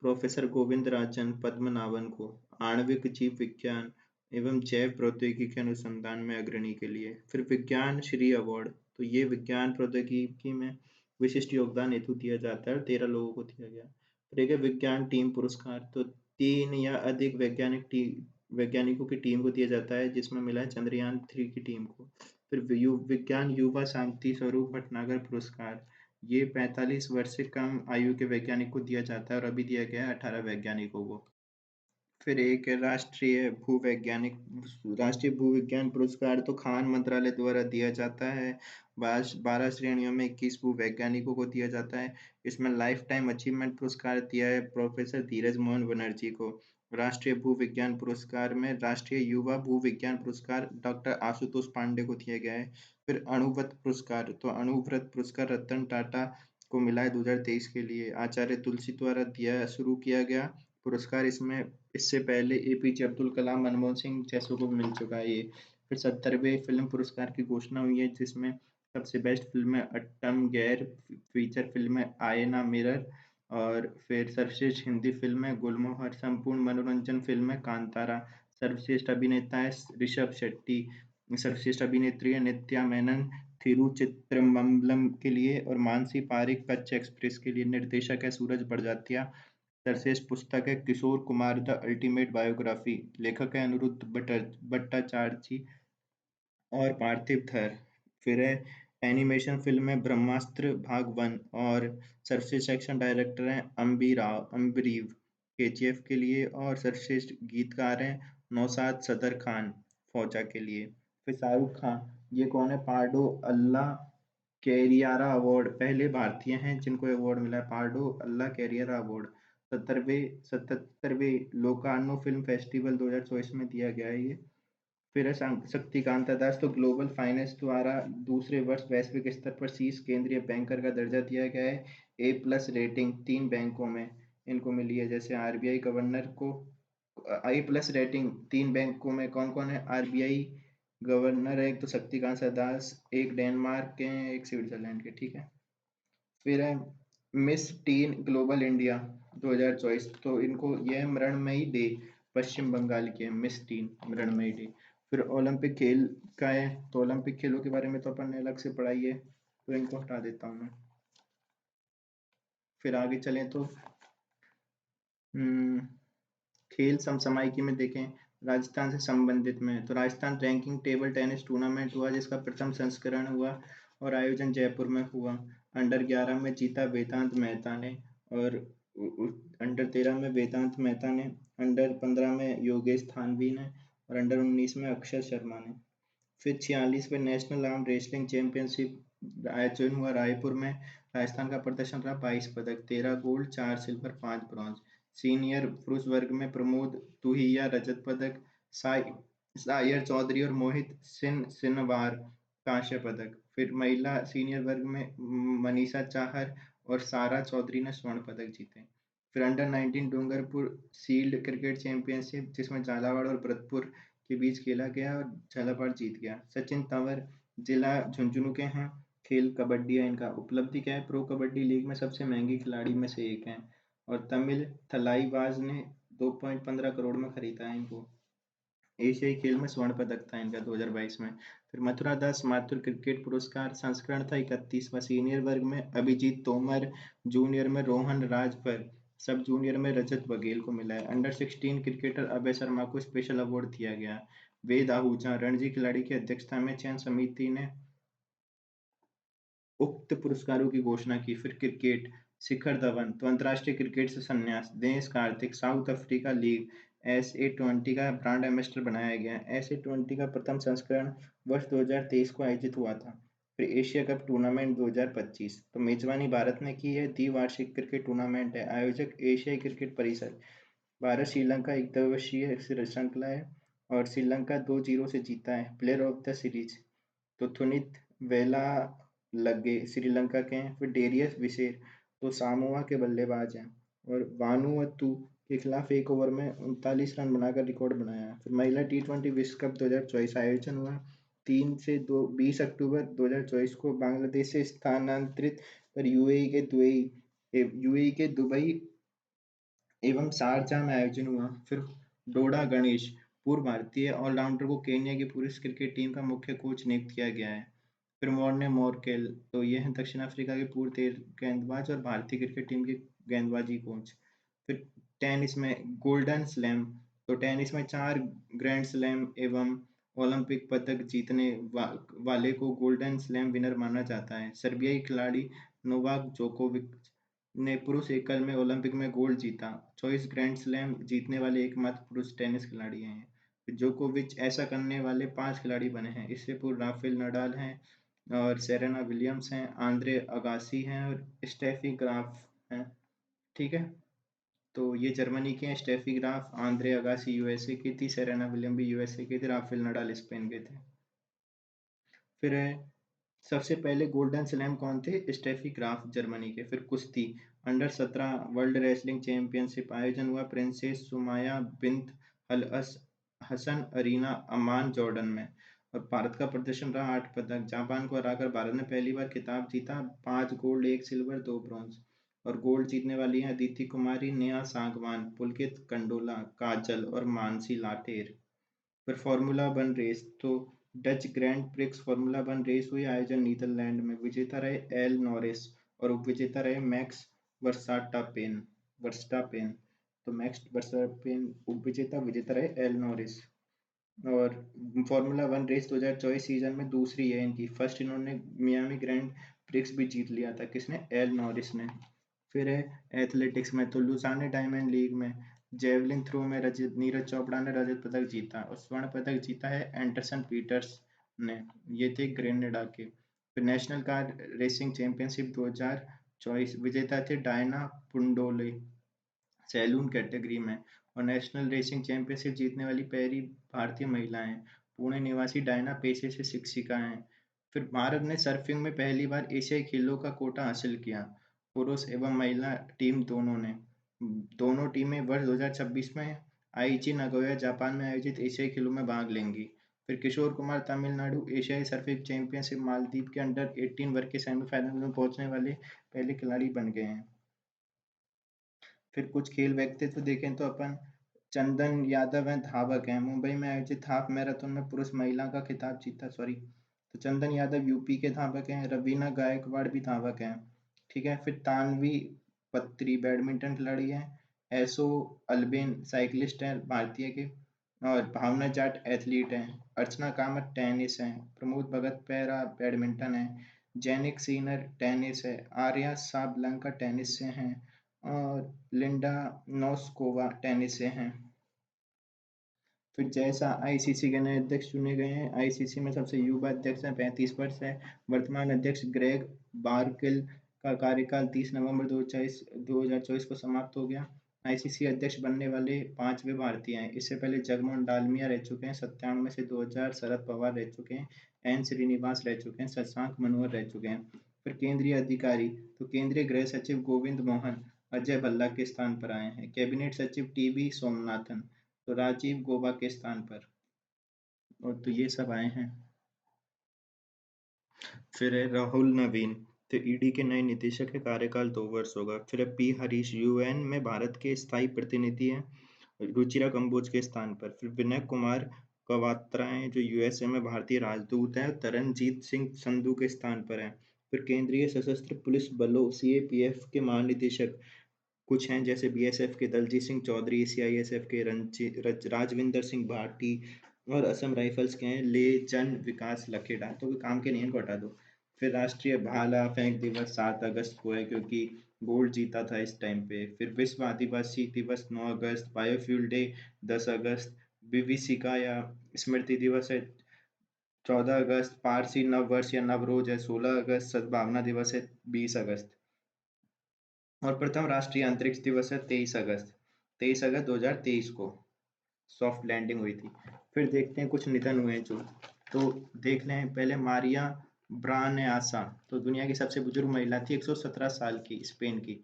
प्रोफेसर गोविंद राजन पद्मनाभन को आणविक जीव विज्ञान एवं जैव प्रौद्योगिकी अनुसंधान में अग्रणी के लिए। फिर विज्ञान श्री अवार्ड, तो ये विज्ञान प्रौद्योगिकी में विशिष्ट योगदान हेतु दिया जाता है और 13 लोगों को दिया गया। फिर एक है विज्ञान टीम पुरस्कार, तो 3 या अधिक वैज्ञानिकों की टीम को दिया जाता है, जिसमें मिला है चंद्रयान-3 की टीम को। फिर विज्ञान युवा शांति स्वरूप भटनागर पुरस्कार, ये 45 वर्ष से कम आयु के वैज्ञानिक को दिया जाता है और अभी दिया गया है 18 वैज्ञानिकों को। फिर एक है राष्ट्रीय भूविज्ञान पुरस्कार, तो खान मंत्रालय द्वारा दिया जाता है। 12 श्रेणियों में 21 भूवैज्ञानिकों को दिया जाता है। इसमें लाइफ टाइम अचीवमेंट पुरस्कार दिया है प्रोफेसर धीरज मोहन बनर्जी को। राष्ट्रीय भूविज्ञान पुरस्कार में राष्ट्रीय युवा भूविज्ञान पुरस्कार डॉक्टर आशुतोष पांडे को दिया गया है। फिर अणुव्रत पुरस्कार, तो अणुव्रत पुरस्कार रतन टाटा को मिला है 2023 के लिए। आचार्य तुलसी द्वारा शुरू किया गया पुरस्कार, इसमें इससे पहले APJ अब्दुल कलाम, मनमोहन सिंह जैसों को मिल चुका है ये। फिर 70वें फिल्म पुरस्कार की घोषणा हुई है, जिसमें सबसे बेस्ट फिल्म है अट्टम गैर, फीचर फिल्म है आयना मिरर, और फिर सर्वश्रेष्ठ हिंदी फिल्म है गुलमोहर, संपूर्ण मनोरंजन फिल्म है कांतारा, सर्वश्रेष्ठ अभिनेता है ऋषभ शेट्टी, सर्वश्रेष्ठ अभिनेत्री है नित्या मेनन थिरुचित्रम्बलम के लिए, और मानसी पारिक कच्छ एक्सप्रेस के लिए। निर्देशक है सूरज बड़जात्या। सर्वश्रेष्ठ पुस्तक है Kishore Kumar the ultimate biography, लेखक है अनिरुद्ध भट्टाचार्य और पार्थिव थर। फिर है एनिमेशन फिल्म है ब्रह्मास्त्र भाग 1, और सर्वश्रेष्ठ एक्शन डायरेक्टर है अम्बरीव KGF के लिए, और सर्वश्रेष्ठ गीतकार हैं नौशाद सदर खान फौजा के लिए। फिर शाहरुख खान, ये कौन है? पार्डो अल्लाह कैरियरा अवार्ड, पहले भारतीय हैं जिनको अवार्ड मिला है पार्डो अल्लाह कैरियरा अवार्ड। 77वें लोकार्नो फिल्म फेस्टिवल 2024 में दिया गया है ये। फिर है शक्तिकांता दास, तो ग्लोबल फाइनेंस द्वारा दूसरे वर्ष वैश्विक स्तर पर शीर्ष केंद्रीय बैंकर का दर्जा दिया गया है। A+ रेटिंग 3 बैंकों में। इनको मिली है, जैसे आरबीआई गवर्नर को A+ रेटिंग 3 बैंकों में कौन कौन है? आरबीआई गवर्नर है एक तो शक्तिकांत दास, एक डेनमार्क के हैं, एक स्विट्जरलैंड के, ठीक है। फिर है मिस टीन ग्लोबल इंडिया 2024, तो इनको यह है मृणमयी डे, पश्चिम बंगाल की है मिस टीन मृणमयी डे। फिर ओलंपिक खेल का है, तो ओलंपिक खेलों के बारे में तो अपन ने अलग से पढ़ाई है, तो इनको हटा देता हूँ मैं। फिर आगे चलें तो हम्म, खेल समसामयिकी में देखें, राजस्थान से संबंधित में, तो Rajasthan ranking table tennis tournament हुआ जिसका प्रथम संस्करण हुआ और आयोजन जयपुर में हुआ। अंडर 11 में जीता वेदांत मेहता ने, और अंडर 13 में वेदांत मेहता ने, अंडर 15 में योगेश थानवी ने, और अंडर 19 में अक्षय शर्मा ने। फिर 46वें नेशनल आर्म रेसलिंग चैंपियनशिप आयोजन हुआ रायपुर में। राजस्थान का प्रदर्शन रहा 22 पदक, 13 गोल्ड, 4 सिल्वर, 5 ब्रॉन्ज। सीनियर पुरुष वर्ग में प्रमोद तुहिया रजत पदक, सायर चौधरी और मोहित सिन्नवार कांस्य पदक। फिर महिला सीनियर वर्ग में मनीषा चाहर और सारा चौधरी ने स्वर्ण पदक जीते। फिर under 19 Dungarpur shield cricket championship जिसमें झालावाड़ और भरतपुर के बीच खेला गया और झालावाड़ जीत गया। सचिन तंवर जिला झुंझुनू के हैं। खेल कबड्डी है इनका। उपलब्धि क्या है? प्रो कबड्डी लीग में सबसे महंगे खिलाड़ी में से एक हैं, और तमिल थलाईवाज ने 2.15 करोड़ में खरीदा है इनको। एशियाई खेल में स्वर्ण पदक था इनका 2022 में। फिर मथुरा दास माथुर क्रिकेट पुरस्कार संस्करण था 31वां। सीनियर वर्ग में अभिजीत तोमर, जूनियर में रोहन राजभर, सब जूनियर में रजत बघेल को मिला है। अंडर 16 क्रिकेटर अभय शर्मा को स्पेशल अवार्ड दिया गया। वेद आहूजा रणजी खिलाड़ी की अध्यक्षता में चयन समिति ने उक्त पुरस्कारों की घोषणा की। फिर क्रिकेट, शिखर धवन तो अंतरराष्ट्रीय क्रिकेट से संन्यास। Dinesh Karthik south Africa league SA20 का ब्रांड एम्बेसडर बनाया गया। SA20 का प्रथम संस्करण वर्ष 2023 को आयोजित हुआ था। फिर एशिया कप टूर्नामेंट 2025, तो मेजबानी भारत ने की है। द्विवार्षिक क्रिकेट टूर्नामेंट है। आयोजक एशियाई क्रिकेट परिषद। भारत श्रीलंका एक दिवसीय श्रृंखला है और श्रीलंका 2-0 से जीता है। प्लेयर ऑफ द सीरीज तो थुनित वेला लगे श्रीलंका के हैं। फिर डेरियस विसेर तो सामोआ के बल्लेबाज हैं, और वानुअतु के खिलाफ एक ओवर में 39 रन बनाकर रिकॉर्ड बनाया। फिर महिला T20 विश्व कप 2024 आयोजन हुआ 3 से 20 अक्टूबर 2024 को बांग्लादेश से स्थानांतरित कर यूएई के दुबई एवं शारजाह में आयोजन हुआ। फिर डोडा गणेश पूर्व भारतीय ऑलराउंडर को केन्या की पुरुष क्रिकेट टीम का मुख्य कोच नियुक्त किया गया है। फिर मॉर्ने मोर्केल तो ये हैं दक्षिण अफ्रीका के पूर्व तेज गेंदबाज और भारतीय क्रिकेट टीम के गेंदबाजी कोच। फिर टेनिस में गोल्डन स्लैम, तो टेनिस में 4 ग्रैंड स्लैम एवं ओलंपिक पदक जीतने वाले को गोल्डन स्लैम विनर माना जाता है। सर्बियाई खिलाड़ी नोवाक जोकोविच ने पुरुष एकल में ओलंपिक में गोल्ड जीता। 24 ग्रैंड स्लैम जीतने वाले एकमात्र पुरुष टेनिस खिलाड़ी हैं। जोकोविच ऐसा करने वाले 5 खिलाड़ी बने हैं। इससे पूर्व राफेल नडाल हैं और सेरेना विलियम्स हैं, आंद्रे अगासी हैं और स्टेफी ग्राफ हैं। ठीक है, तो ये जर्मनी के हैं। Steffi Graf, Andre Agassi USA की थी, सेरेना विलियम भी यूएसए के थे, राफेल नडाल स्पेन के थे। फिर सबसे पहले गोल्डन स्लैम कौन थे? स्टेफी ग्राफ जर्मनी के। फिर कुश्ती अंडर 17 वर्ल्ड रेसलिंग चैंपियनशिप आयोजन हुआ प्रिंसेस सुमाया बिन्त अल हसन अरीना अमान जॉर्डन में, और भारत का प्रदर्शन रहा 8 पदक। जापान को हराकर भारत ने पहली बार खिताब जीता, 5 गोल्ड, 1 सिल्वर, 2 ब्रॉन्ज। और गोल्ड जीतने वाली हैं अदिति कुमारी, नेहा सांगवान, पुलकित कंडोला, काजल और मानसी लाठेर। फिर फार्मूला वन रेस तो Dutch grand prix formula one race हुई, आयोजन नीदरलैंड में। विजेता रहे एल नॉरिस और उपविजेता रहे मैक्स वर्स्टापेन। तो मैक्स वर्स्टापेन उपविजेता, विजेता रहे एल नॉरिस। और फार्मूला वन रेस 2024 सीजन में दूसरी है इनकी। फर्स्ट इन्होंने मियामी ग्रैंड प्रिक्स भी जीत लिया था, किसने? एल नॉरिस ने। फिर है एथलेटिक्स में तो लुसाने डायमंड लीग में जेवलिन थ्रो में नीरज चोपड़ा ने रजत पदक जीता, और स्वर्ण पदक जीता है एंडरसन पीटर्स ने, ये थे ग्रेनेडा के। फिर नेशनल कार रेसिंग चैंपियनशिप 2024 विजेता थे डायना पुंडोले सैलून कैटेगरी में, और नेशनल रेसिंग चैंपियनशिप जीतने वाली पहली भारतीय महिला हैं। पुणे निवासी डायना पेशे से शिक्षिका हैं। फिर भारत ने सर्फिंग में पहली बार एशियाई खेलों का कोटा हासिल किया, पुरुष एवं महिला टीम दोनों ने। दोनों टीमें वर्ष 2026 में आईची नागोया जापान में आयोजित एशियाई खेलों में भाग लेंगी। फिर किशोर कुमार तमिलनाडु एशियाई सर्फिंग चैंपियनशिप मालदीव के अंडर 18 वर्ग के सेमीफाइनल में पहुंचने वाले पहले खिलाड़ी बन गए हैं। फिर कुछ खेल व्यक्तित्व देखें तो अपन चंदन यादव हैं, धावक हैं, मुंबई में आयोजित हाफ मैराथन में पुरुष महिला का खिताब जीता। सॉरी, तो चंदन यादव यूपी के धावक हैं, रवीना गायकवाड़ भी धावक हैं। ठीक है, फिर तानवी पत्री बैडमिंटन खिलाड़ी हैं, एसो अल्बेन साइकिलिस्ट हैं भारतीय के, और भावना जाट एथलीट हैं, अर्चना कामत टेनिस हैं, प्रमोद भगत पैरा बैडमिंटन है, जैनिक सीनर टेनिस है, आर्या साबलंका टेनिस से हैं, और लिंडा नोस्कोवा टेनिस से हैं। फिर जैसा आईसीसी के नए अध्यक्ष चुने गए हैं, आईसीसी में सबसे युवा अध्यक्ष हैं, 35 वर्ष है। वर्तमान अध्यक्ष ग्रेग बार्किल का कार्यकाल 30 नवंबर 2024 को समाप्त हो गया। आईसीसी अध्यक्ष बनने वाले पांचवे भारतीय हैं। इससे पहले जगमोहन डालमिया रह चुके हैं 97 में से 2000, शरद पवार रह चुके हैं, एन श्रीनिवास रह चुके हैं, शशांक मनोहर रह चुके हैं। फिर केंद्रीय अधिकारी तो केंद्रीय गृह सचिव गोविंद मोहन अजय भल्ला के स्थान पर आए हैं। कैबिनेट सचिव टीबी सोमनाथन तो राजीव गोबा के स्थान पर, और तो ये सब आए हैं। फिर है राहुल नवीन, तो ईडी के नए निदेशक के कार्यकाल 2 वर्ष होगा। फिर है पी हरीश, यूएन में भारत के स्थायी प्रतिनिधि हैं रुचिरा कंबोज के स्थान पर। फिर विनय कुमार कवात्रा हैं जो यूएसए में भारतीय राजदूत हैं, तरनजीत सिंह संधू के स्थान पर हैं। फिर केंद्रीय सशस्त्र पुलिस बलों सीएपीएफ के महानिदेशक कुछ हैं जैसे बीएसएफ के दलजीत सिंह चौधरी, सीआईएसएफ के राजविंदर सिंह भाटी, और असम राइफल्स के हैं लेजन विकास लखेड़ा। तो काम के नहीं है, इनको हटा दो। फिर राष्ट्रीय भाला फेंक दिवस 7 अगस्त को है क्योंकि गोल्ड जीता था इस टाइम पे। फिर विश्व आदिवासी दिवस 9 अगस्त, बायोफ्यूल डे 10 अगस्त, विभीषिका या स्मृति दिवस है 14 अगस्त, पारसी नव वर्ष या नवरोज है 16 अगस्त, सद्भावना दिवस है 20 अगस्त, और प्रथम राष्ट्रीय अंतरिक्ष दिवस है 23 अगस्त। 23 अगस्त 2023 को सॉफ्ट लैंडिंग हुई थी। फिर देखते हैं कुछ निधन हुए जो, तो देख लें पहले मारिया ब्रानयासा, तो दुनिया की सबसे बुजुर्ग महिला थी, 117 साल की, स्पेन की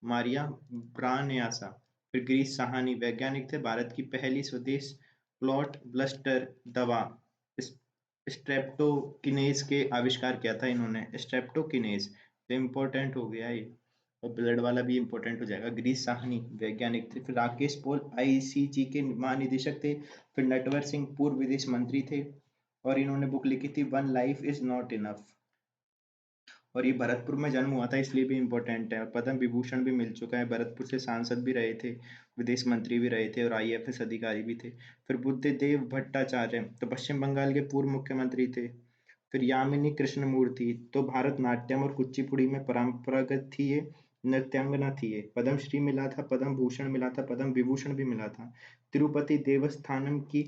मारिया ब्रानयासा। फिर गिरीश साहनी वैज्ञानिक थे, भारत की पहली स्वदेश क्लॉट ब्लस्टर दवा स्ट्रेप्टोकिनेज के आविष्कार किया था इन्होंने, स्ट्रेप्टोकिनेज। तो इम्पोर्टेंट हो गया ये, और ब्लड वाला भी इम्पोर्टेंट हो जाएगा। गिरीश साहनी वैज्ञानिक थे। फिर राकेश पॉल आईसीजी के महानिदेशक थे। फिर नटवर सिंह पूर्व विदेश मंत्री थे, और इन्होंने बुक लिखी थी one life is not enough, और ये भरतपुर में जन्म हुआ था इसलिए भी इम्पोर्टेंट है। और पद्म विभूषण भी मिल चुका है, भरतपुर से सांसद भी रहे थे, विदेश मंत्री भी रहे थे, और आईएफएस अधिकारी भी थे। फिर बुद्धदेव भट्टाचार्य तो पश्चिम बंगाल के पूर्व मुख्यमंत्री थे। फिर यामिनी कृष्णमूर्ति तो भारतनाट्यम और कुचिपुड़ी में परंपरागत थी, ये नृत्यांगना थी, ये पद्मश्री मिला था, पद्म भूषण मिला था, पद्म विभूषण भी मिला था। तिरुपति देवस्थानम की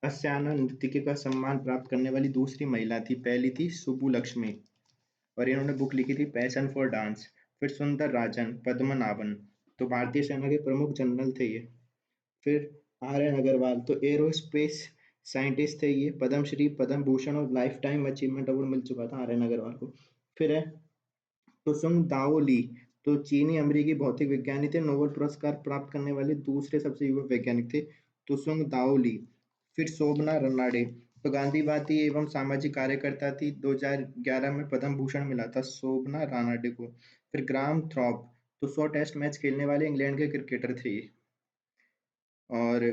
अस्याना नृत्यिका का सम्मान प्राप्त करने वाली दूसरी महिला थी, पहली थी सुब्बुलक्ष्मी, और इन्होंने बुक लिखी थी पैशन फॉर डांस। फिर सुंदर राजन पद्मनाभन तो भारतीय सेना के प्रमुख जनरल थे ये। फिर आर एन अग्रवाल तो एरोस्पेस साइंटिस्ट थे ये, पद्मश्री, पद्म भूषण और लाइफ टाइम अचीवमेंट अवार्ड मिल चुका था आर एन अग्रवाल को। फिर है तुसुंग दाओ ली, तो चीनी अमेरिकी भौतिक विज्ञानी थे, नोबेल पुरस्कार प्राप्त करने वाले दूसरे सबसे युवा वैज्ञानिक थे तुसुंग दाओ ली। फिर शोभना रनाडे तो गांधीवादी एवं सामाजिक कार्यकर्ता थी, 2011 में पद्म भूषण मिला था शोभना रानाडे को। फिर ग्राम थ्रॉप तो 100 टेस्ट मैच खेलने वाले इंग्लैंड के क्रिकेटर थे ये। और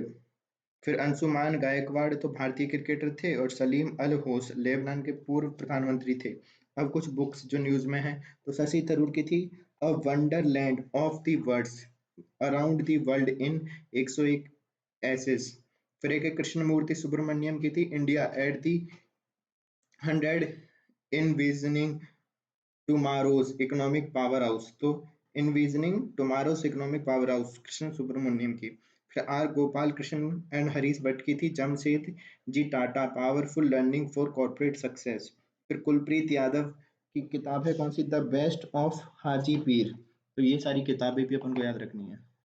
फिर अंशुमान गायकवाड़ तो भारतीय क्रिकेटर थे, और सलीम अल होस लेबनान के पूर्व प्रधानमंत्री थे। अब कुछ बुक्स जो न्यूज में हैं, तो शशि थरूर की थी a wonderland of the words around the world in 101 essays. फिर एक कृष्णमूर्ति सुब्रमण्यम की थी India at the 100 envisioning tomorrow's economic power house, तो envisioning tomorrow's economic power house Krishna Subramaniam की। फिर आर गोपाल कृष्ण एंड हरीश भट्ट की थी Jamshed ji Tata powerful learning for corporate success. फिर कुलप्रीत यादव की किताब है कौन सी, the best of Haji Pir. तो ये सारी किताबें भी अपन को याद रखनी है।